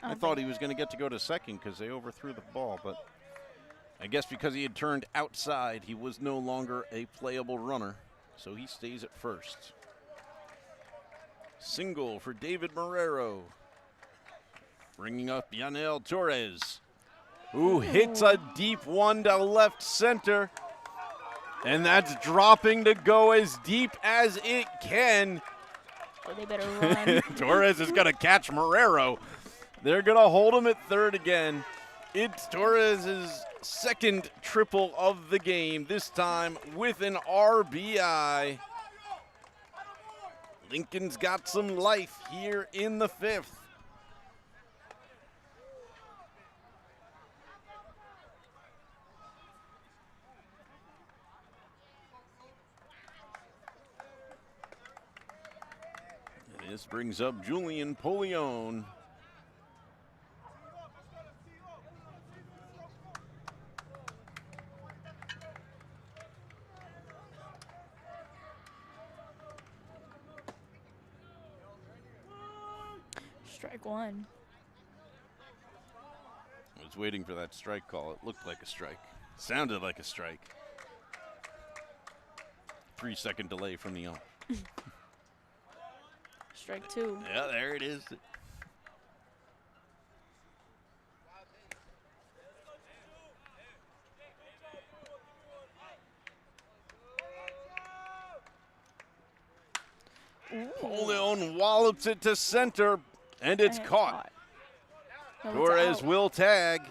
I thought he was going to get to go to second because they overthrew the ball, but I guess because he had turned outside, he was no longer a playable runner, so he stays at first. Single for David Marrero. Bringing up Yanel Torres, who hits a deep one to left center, and that's dropping to go as deep as it can. Oh, they better run. Torres is going to catch Marrero. They're going to hold him at third again. It's Torres' second triple of the game, this time with an RBI. Lincoln's got some life here in the 5th. This brings up Julian Polion. Strike 1. I was waiting for that strike call. It looked like a strike. Sounded like a strike. 3-second delay from the ump. Strike 2. Yeah, there it is. Polion wallops it to center, and it's caught. No, Torres it's out. will tag,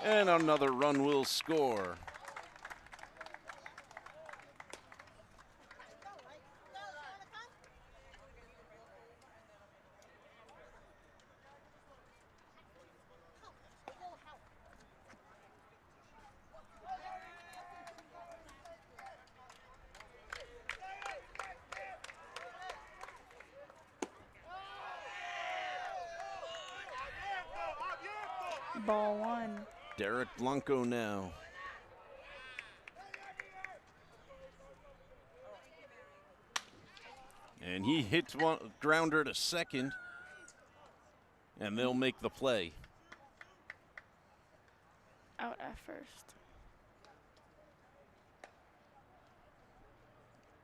and another run will score. Ball 1. Derek Blanco now. And he hits one grounder to second, and they'll make the play. Out at first.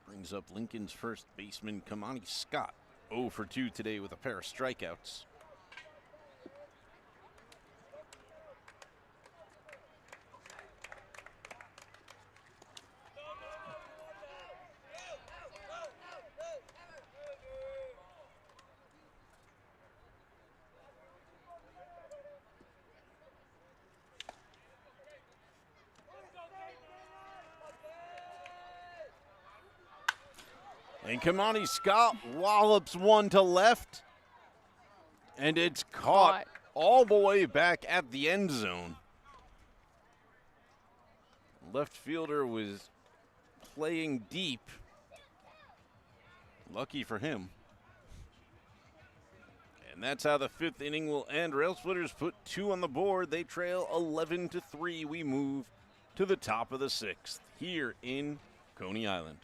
Brings up Lincoln's first baseman, Kamani Scott. 0 for 2 today with a pair of strikeouts. And Kamani Scott wallops one to left, and it's caught all the way back at the end zone. Left fielder was playing deep. Lucky for him. And that's how the 5th inning will end. Railsplitters put 2 on the board. They trail 11-3. We move to the top of the 6th here in Coney Island.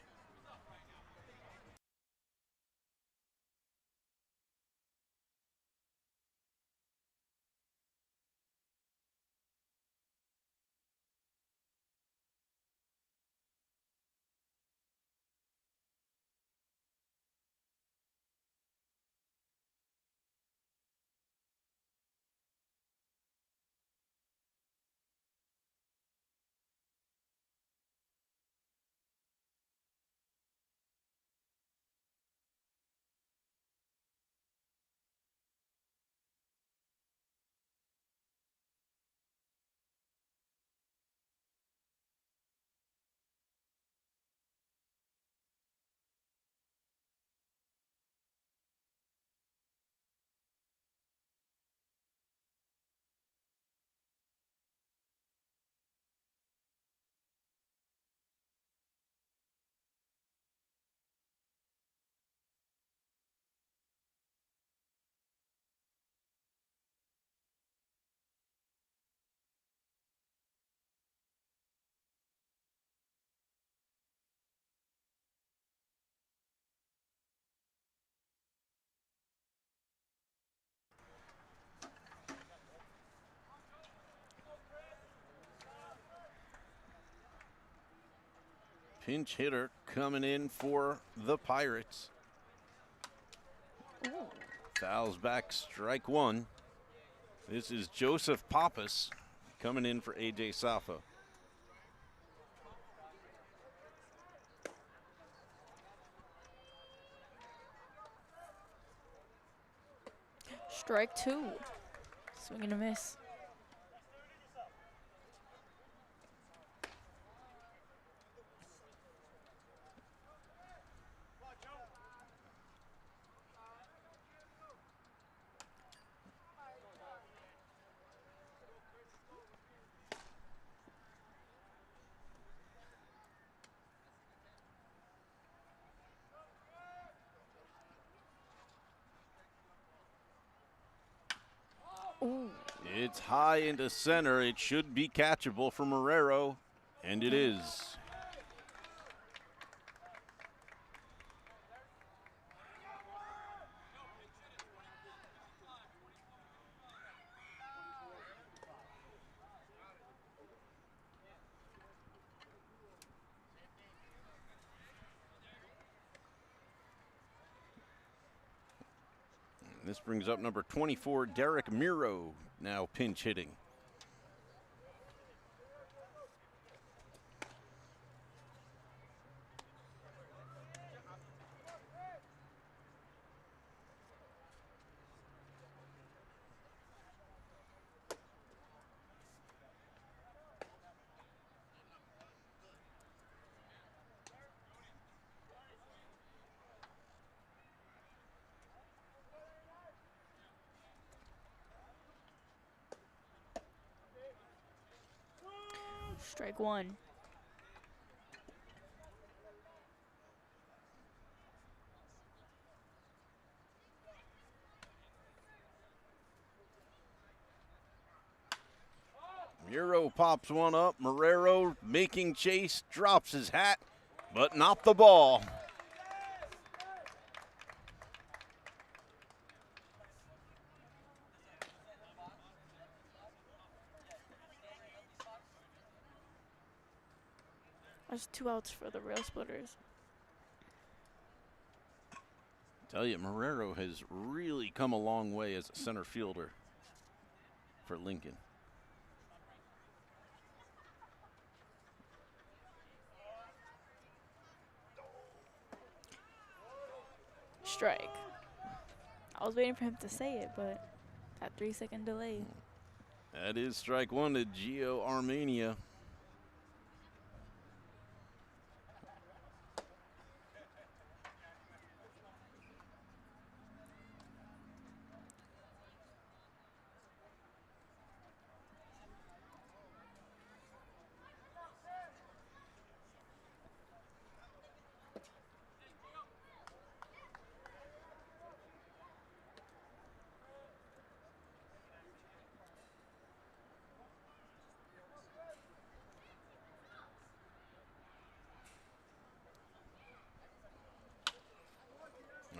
pinch hitter coming in for the Pirates. Ooh. Fouls back, strike one. This is Joseph Pappas coming in for A.J. Safa. Strike two. Swing and a miss. Ooh. It's high into center. It should be catchable for Marrero, and it is. This brings up number 24, Derek Miro, now pinch hitting. Strike one. Miro pops one up. Marrero making chase, drops his hat, but not the ball. That's 2 outs for the Railsplitters. Tell you, Marrero has really come a long way as a center fielder for Lincoln. Strike. I was waiting for him to say it, but that 3-second delay. That is strike one to Gio Armenia.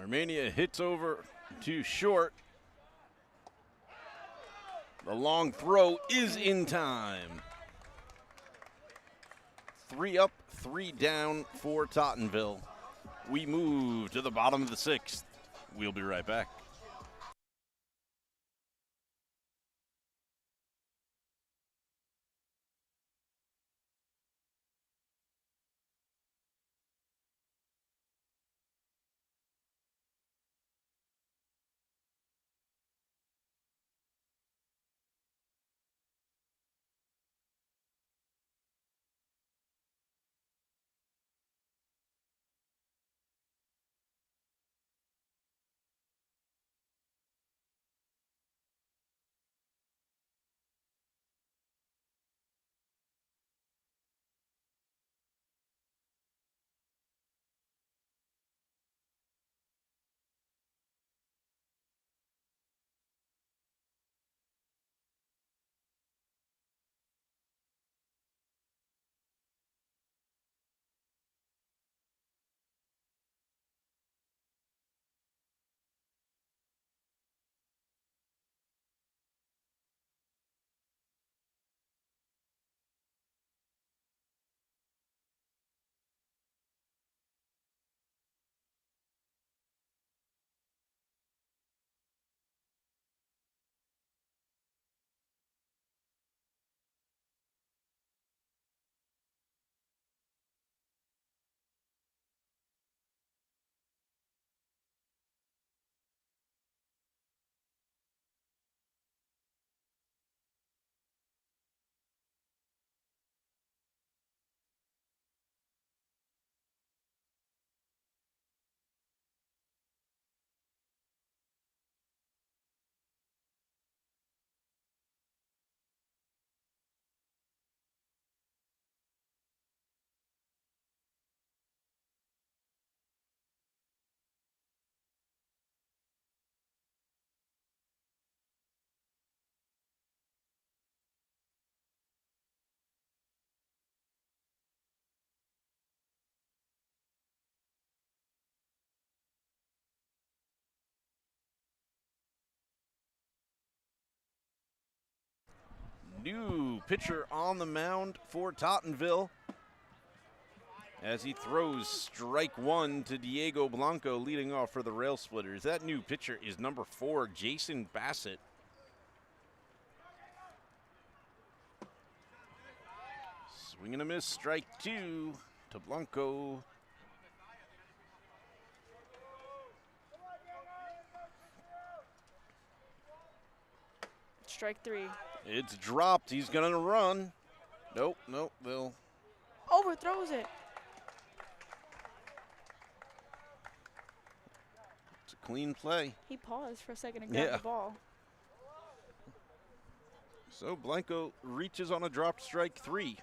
Armenia hits over to short. The long throw is in time. 3 up, 3 down for Tottenville. We move to the bottom of the 6th. We'll be right back. New pitcher on the mound for Tottenville as he throws strike one to Diego Blanco, leading off for the Railsplitters. That new pitcher is number 4, Jason Bassett. Swing and a miss, strike 2 to Blanco. Strike 3. It's dropped. He's going to run. Nope, they'll. Overthrows it. It's a clean play. He paused for a second and grabbed the ball. So Blanco reaches on a dropped strike 3.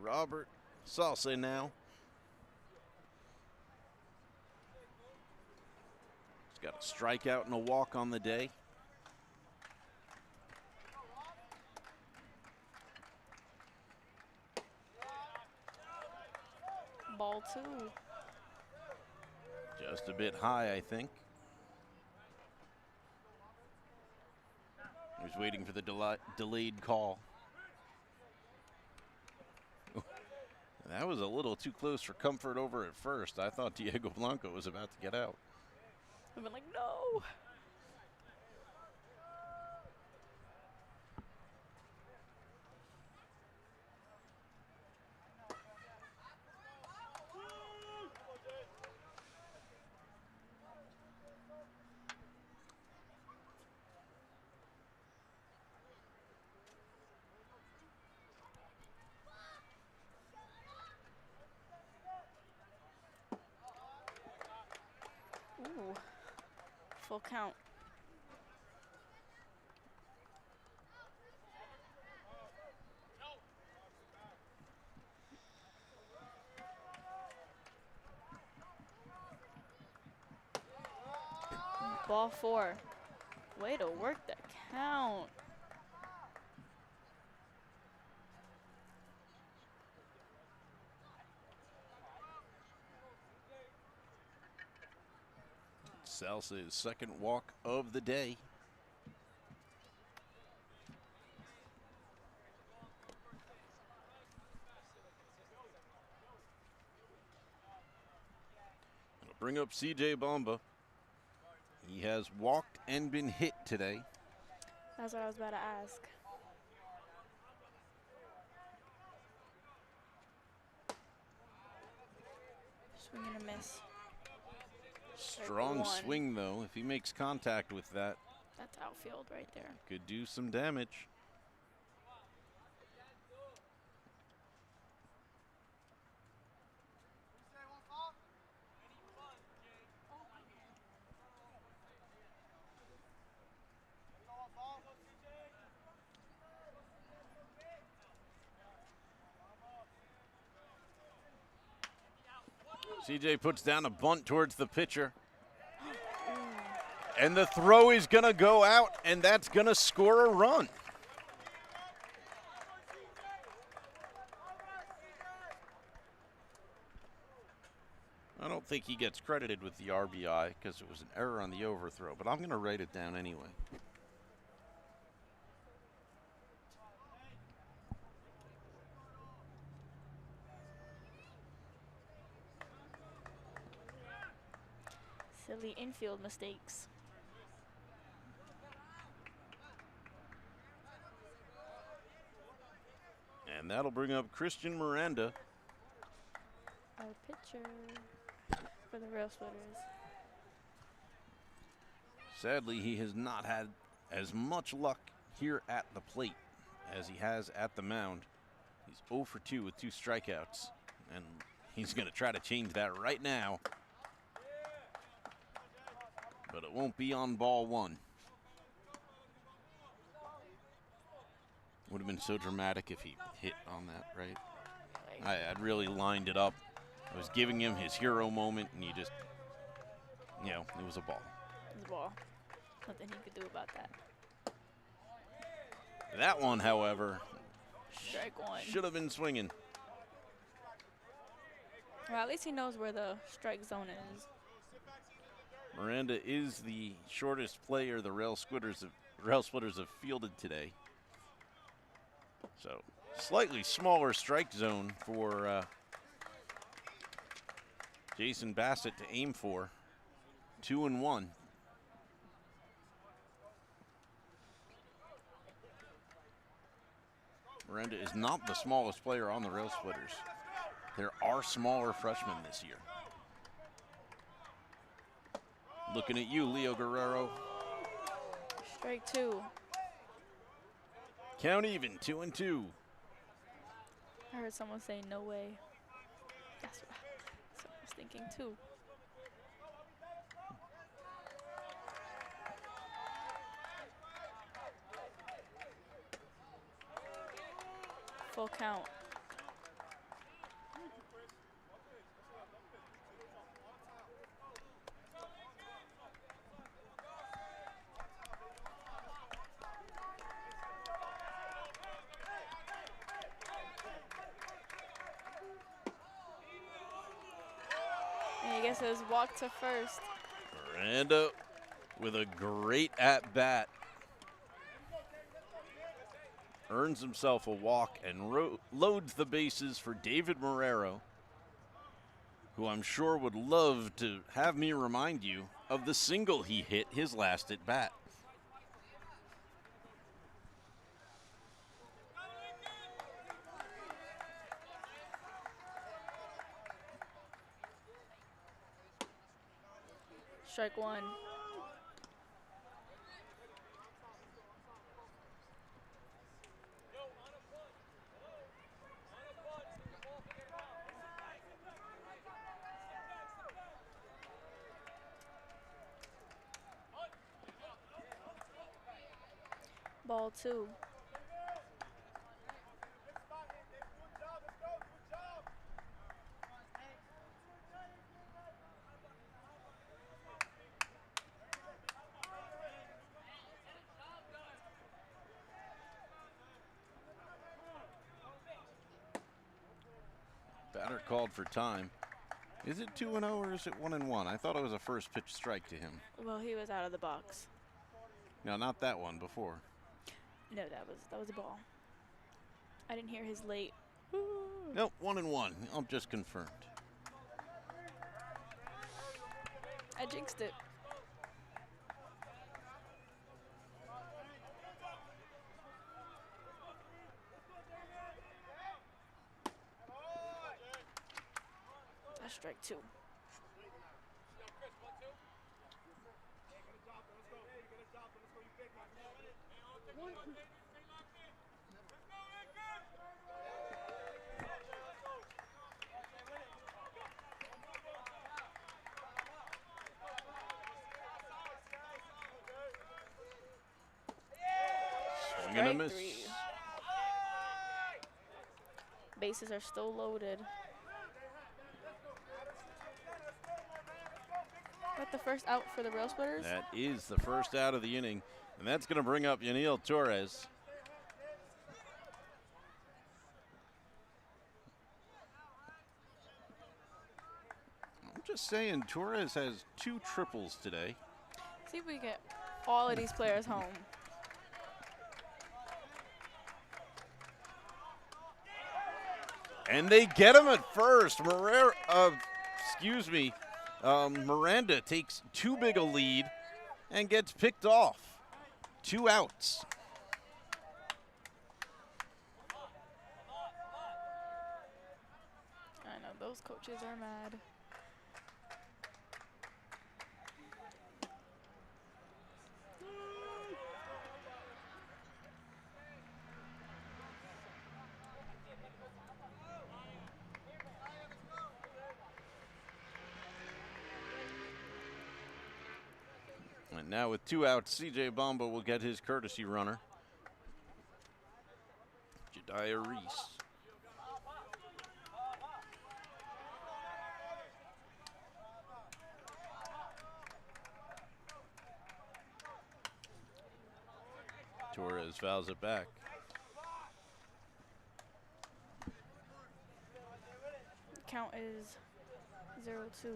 Robert Salsa now. He's got a strikeout and a walk on the day. Ball 2. Just a bit high, I think. He was waiting for the delayed call. That was a little too close for comfort over at first. I thought Diego Blanco was about to get out. I've been like, no. Ooh, full count. Ball 4. Way to work the count. Salsa's second walk of the day. I'll bring up CJ Bomba. He has walked and been hit today. That's what I was about to ask. Swing and a miss. Strong swing, though. If he makes contact with that, that's outfield right there. Could do some damage. CJ puts down a bunt towards the pitcher. And the throw is going to go out, and that's going to score a run. I don't think he gets credited with the RBI because it was an error on the overthrow, but I'm going to write it down anyway. Silly infield mistakes. And that'll bring up Christian Miranda. Our pitcher for the Railsplitters. Sadly, he has not had as much luck here at the plate as he has at the mound. He's 0 for 2 with 2 strikeouts, and he's going to try to change that right now. But it won't be on ball 1. Would have been so dramatic if he hit on that, right? I'd really lined it up. I was giving him his hero moment, and he just, it was a ball. It was a ball. Nothing he could do about that. That one, however, Strike one. should have been swinging. Well, at least he knows where the strike zone is. Miranda is the shortest player the Railsplitters have fielded today. So, slightly smaller strike zone for Jason Bassett to aim for. 2-1. Miranda is not the smallest player on the Railsplitters. There are smaller freshmen this year. Looking at you, Leo Guerrero. Strike two. Count even, 2-2. I heard someone say no way. That's what I was thinking too. Full count. And I guess it was walk to first. Miranda with a great at-bat. Earns himself a walk and loads the bases for David Marrero, who I'm sure would love to have me remind you of the single he hit his last at-bat. Strike one. Ball two. Batter called for time. Is it 2-0 or is it 1-1? I thought it was a first pitch strike to him. Well, he was out of the box. No, not that one, before. No, that was a ball. I didn't hear his late. Nope, 1-1. I'm just confirmed. I jinxed it. That's strike two. Swing and a miss. Three. Bases are still loaded. Got the first out for the Railsplitters. That is the first out of the inning, and that's going to bring up Yaniel Torres. I'm just saying, Torres has 2 triples today. See if we get all of these players home. And they get him at first. Miranda takes too big a lead and gets picked off. 2 outs. I know, those coaches are mad. And now with 2 outs, CJ Bomba will get his courtesy runner. Jediah Reese. Torres fouls it back. Count is 0-2.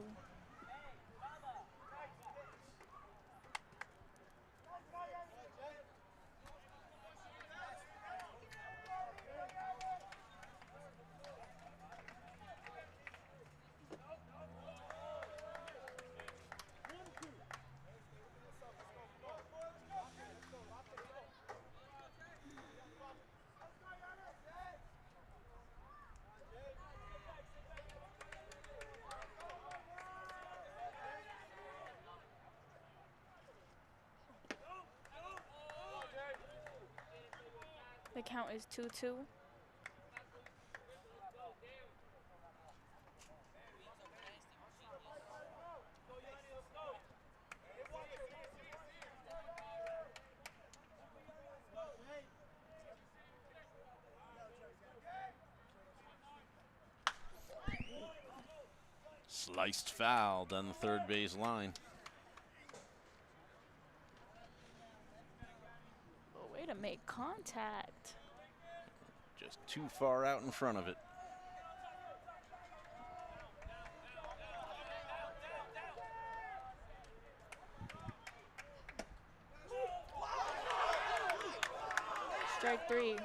The count is 2-2. Sliced foul down the third base line. Oh, way to make contact. Just too far out in front of it. Strike 3.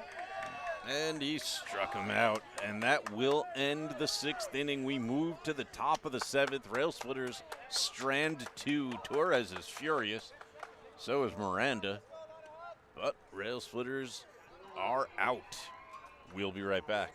And he struck him out, and that will end the 6th inning. We move to the top of the 7th. Railsplitters strand 2. Torres is furious. So is Miranda. But Railsplitters are out. We'll be right back.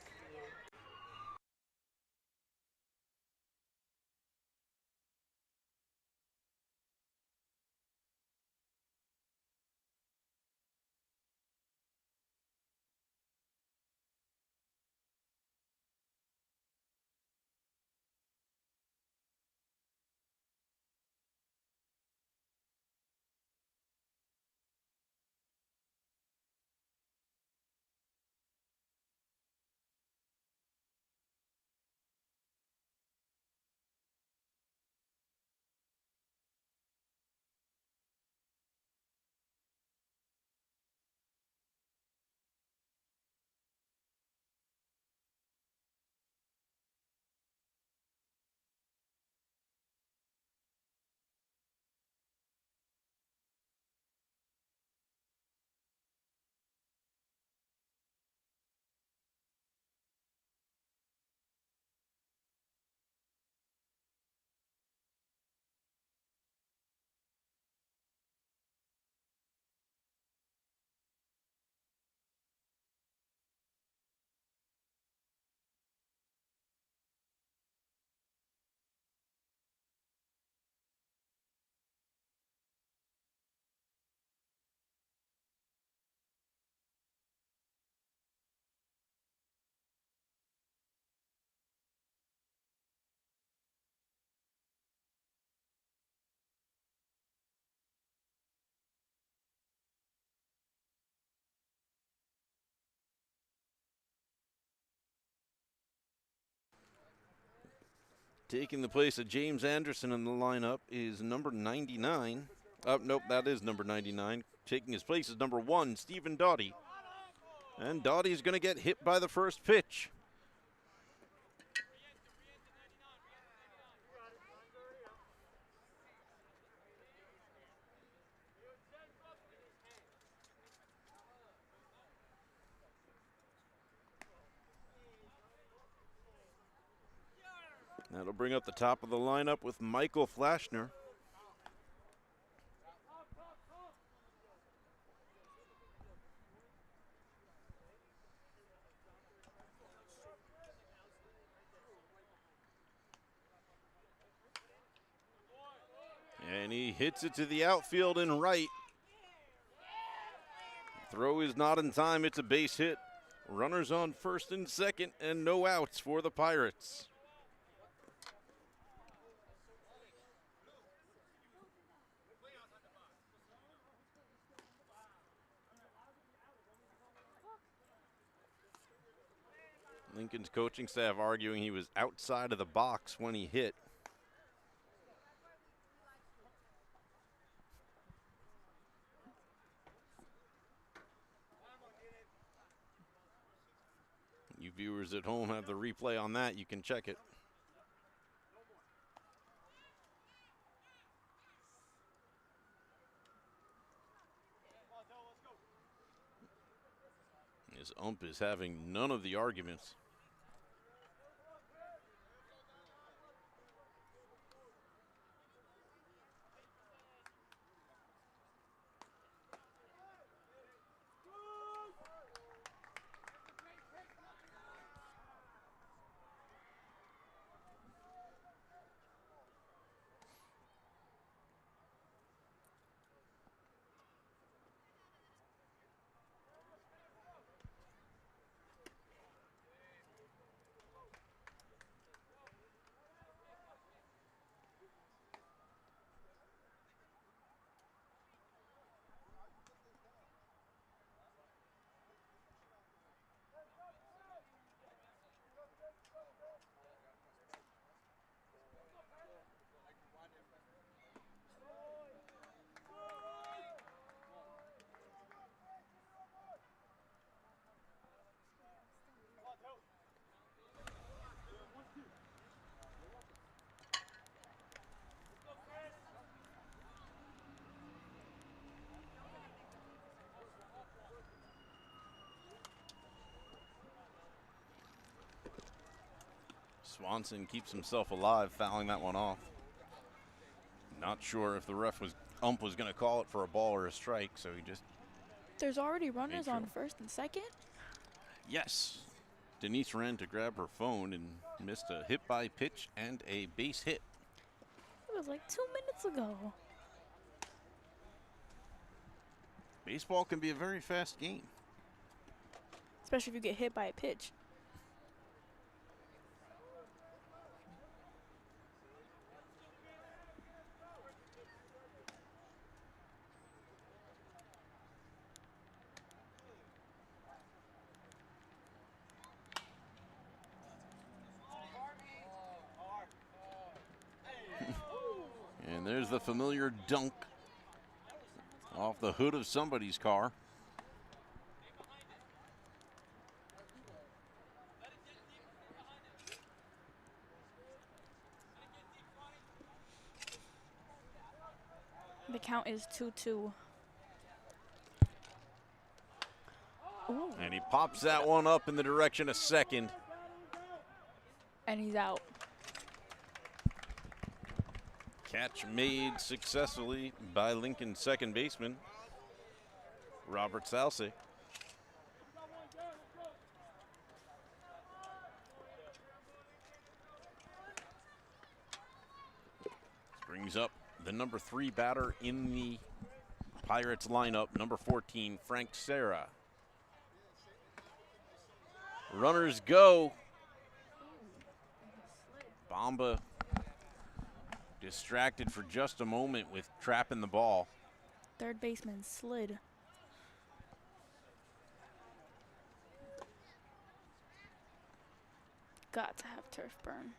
Taking the place of James Anderson in the lineup is number 99. Nope, that is number 99. Taking his place is number 1, Stephen Doughty. And Doughty's going to get hit by the first pitch. That'll bring up the top of the lineup with Michael Flashner. And he hits it to the outfield and right. Throw is not in time. It's a base hit. Runners on first and second, and no outs for the Pirates. Lincoln's coaching staff arguing he was outside of the box when he hit. viewers at home have the replay on that, you can check it. His ump is having none of the arguments. Swanson keeps himself alive, fouling that one off. Not sure if the ump was going to call it for a ball or a strike, so he just. There's already runners on first and second? Yes. Denise ran to grab her phone and missed a hit by pitch and a base hit. It was like 2 minutes ago. Baseball can be a very fast game. Especially if you get hit by a pitch. And there's the familiar dunk off the hood of somebody's car. The count is 2-2. Ooh. And he pops that one up in the direction of second. And he's out. Catch made successfully by Lincoln's second baseman, Robert Salsey. Brings up the number 3 batter in the Pirates lineup, number 14, Frank Serra. Runners go. Bamba distracted for just a moment with trapping the ball. Third baseman slid. Got to have turf burn.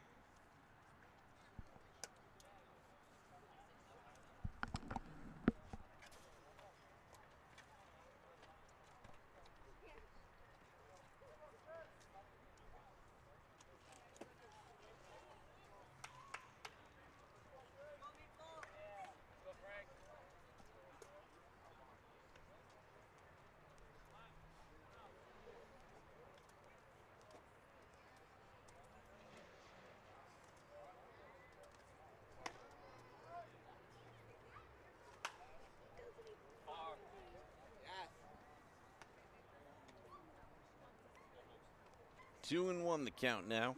Two and one the count now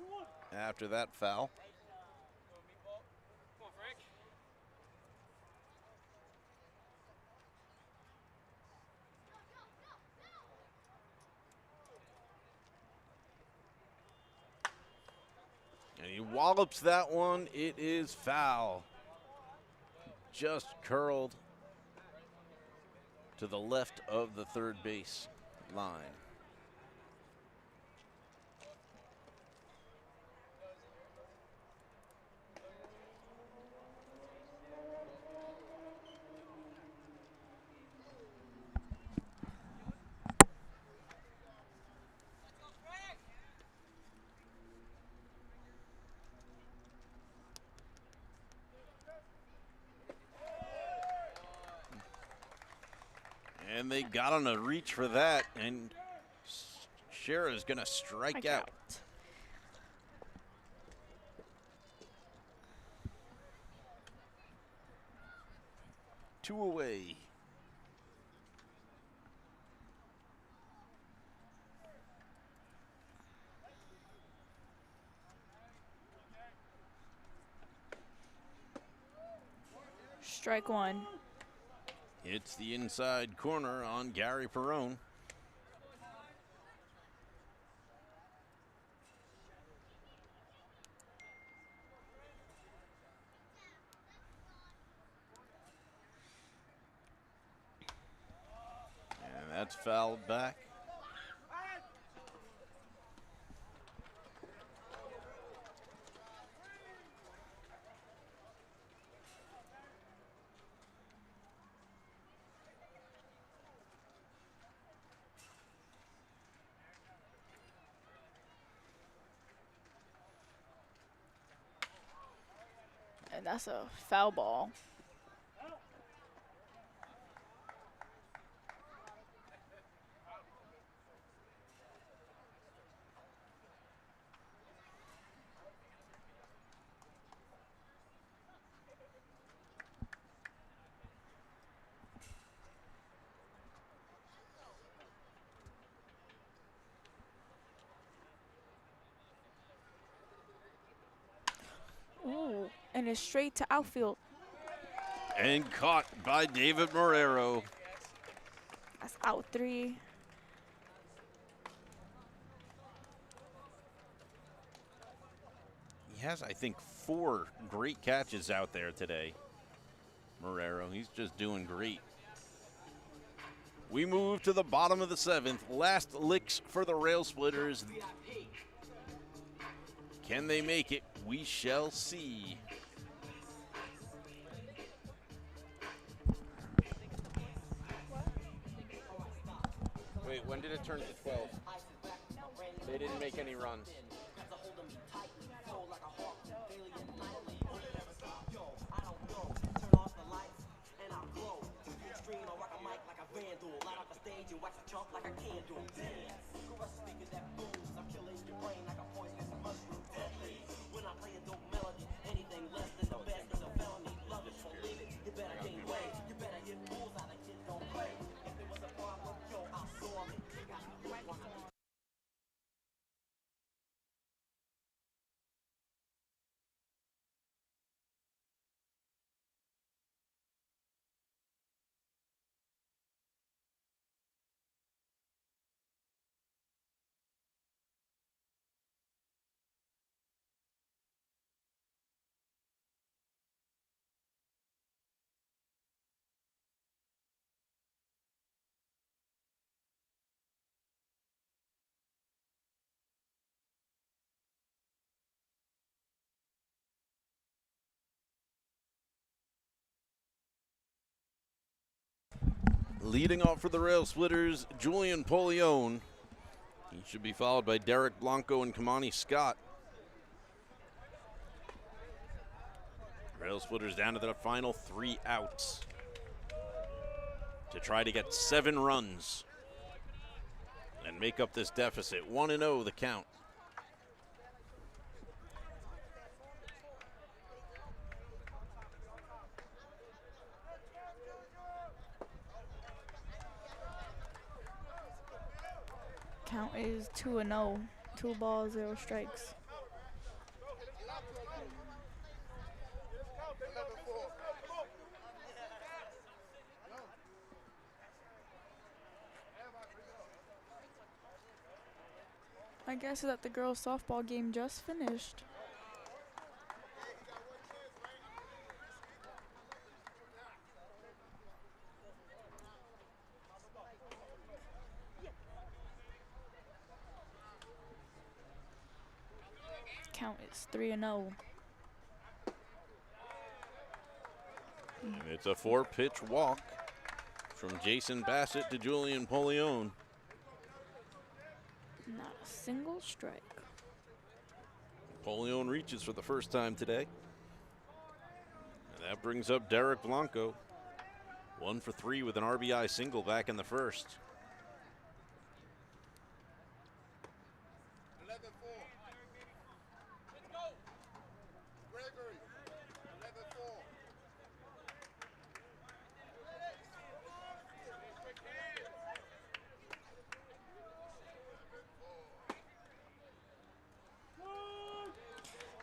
after that foul. And he wallops that one. It is foul. Just curled to the left of the third base line. And they got on a reach for that, and Shara's going to strike out. 2 away. Strike 1. It's the inside corner on Gary Perrone. And that's fouled back. And that's a foul ball. Ooh, and it's straight to outfield. And caught by David Marrero. That's out 3. He has, I think, 4 great catches out there today. Marrero, he's just doing great. We move to the bottom of the 7th. Last licks for the Railsplitters. Can they make it? We shall see. Wait, when did it turn to 12? They didn't make any runs. Leading off for the Railsplitters, Julian Polione. He should be followed by Derek Blanco and Kamani Scott. Railsplitters down to their final 3 outs to try to get 7 runs and make up this deficit. 1-0 the count. Count is 2-0. 2 balls, 0 strikes. I guess that the girls' softball game just finished. Count is 3-0. And it's a 4-pitch walk from Jason Bassett to Julian Polione. Not a single strike. Polione reaches for the first time today. And that brings up Derek Blanco. 1 for 3 with an RBI single back in the first.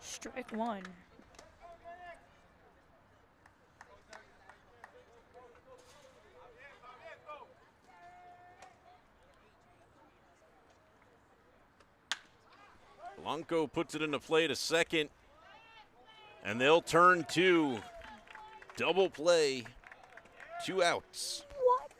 Strike one. Blanco puts it into play to second, and they'll turn to double play, 2 outs. What?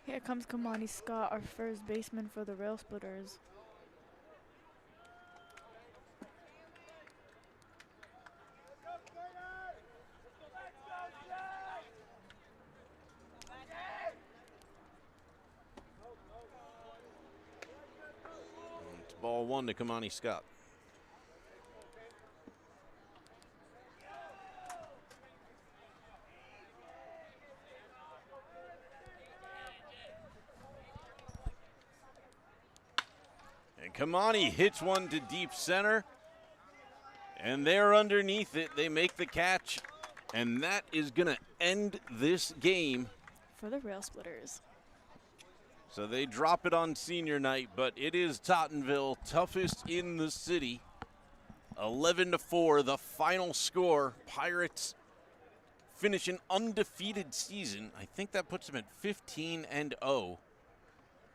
Here comes Kamani Scott, our first baseman for the Railsplitters. It's ball 1 to Kamani Scott. And Kamani hits one to deep center. And they're underneath it. They make the catch. And that is going to end this game. For the Railsplitters. So they drop it on senior night, but it is Tottenville, toughest in the city. 11-4, the final score. Pirates finish an undefeated season. I think that puts them at 15-0.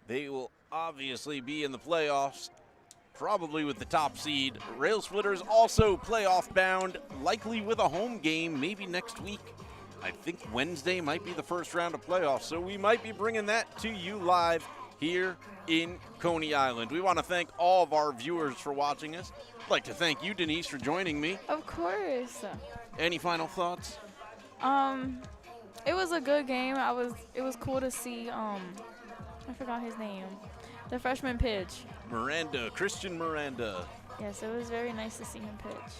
They will obviously be in the playoffs, probably with the top seed. Railsplitters also playoff bound, likely with a home game maybe next week. I think Wednesday might be the first round of playoffs, so we might be bringing that to you live here in Coney Island. We want to thank all of our viewers for watching us. I'd like to thank you, Denise, for joining me. Of course. Any final thoughts? It was a good game. It was cool to see I forgot his name. The freshman pitch. Christian Miranda. Yes, it was very nice to see him pitch.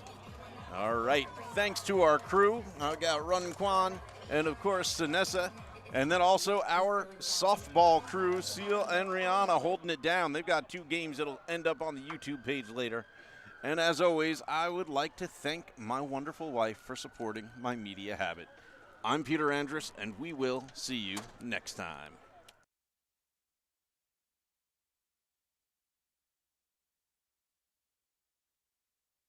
All right. Thanks to our crew. I've got Run Kwan and, of course, Sinessa. And then also our softball crew, Seal and Rihanna, holding it down. They've got 2 games that'll end up on the YouTube page later. And as always, I would like to thank my wonderful wife for supporting my media habit. I'm Peter Andrus, and we will see you next time.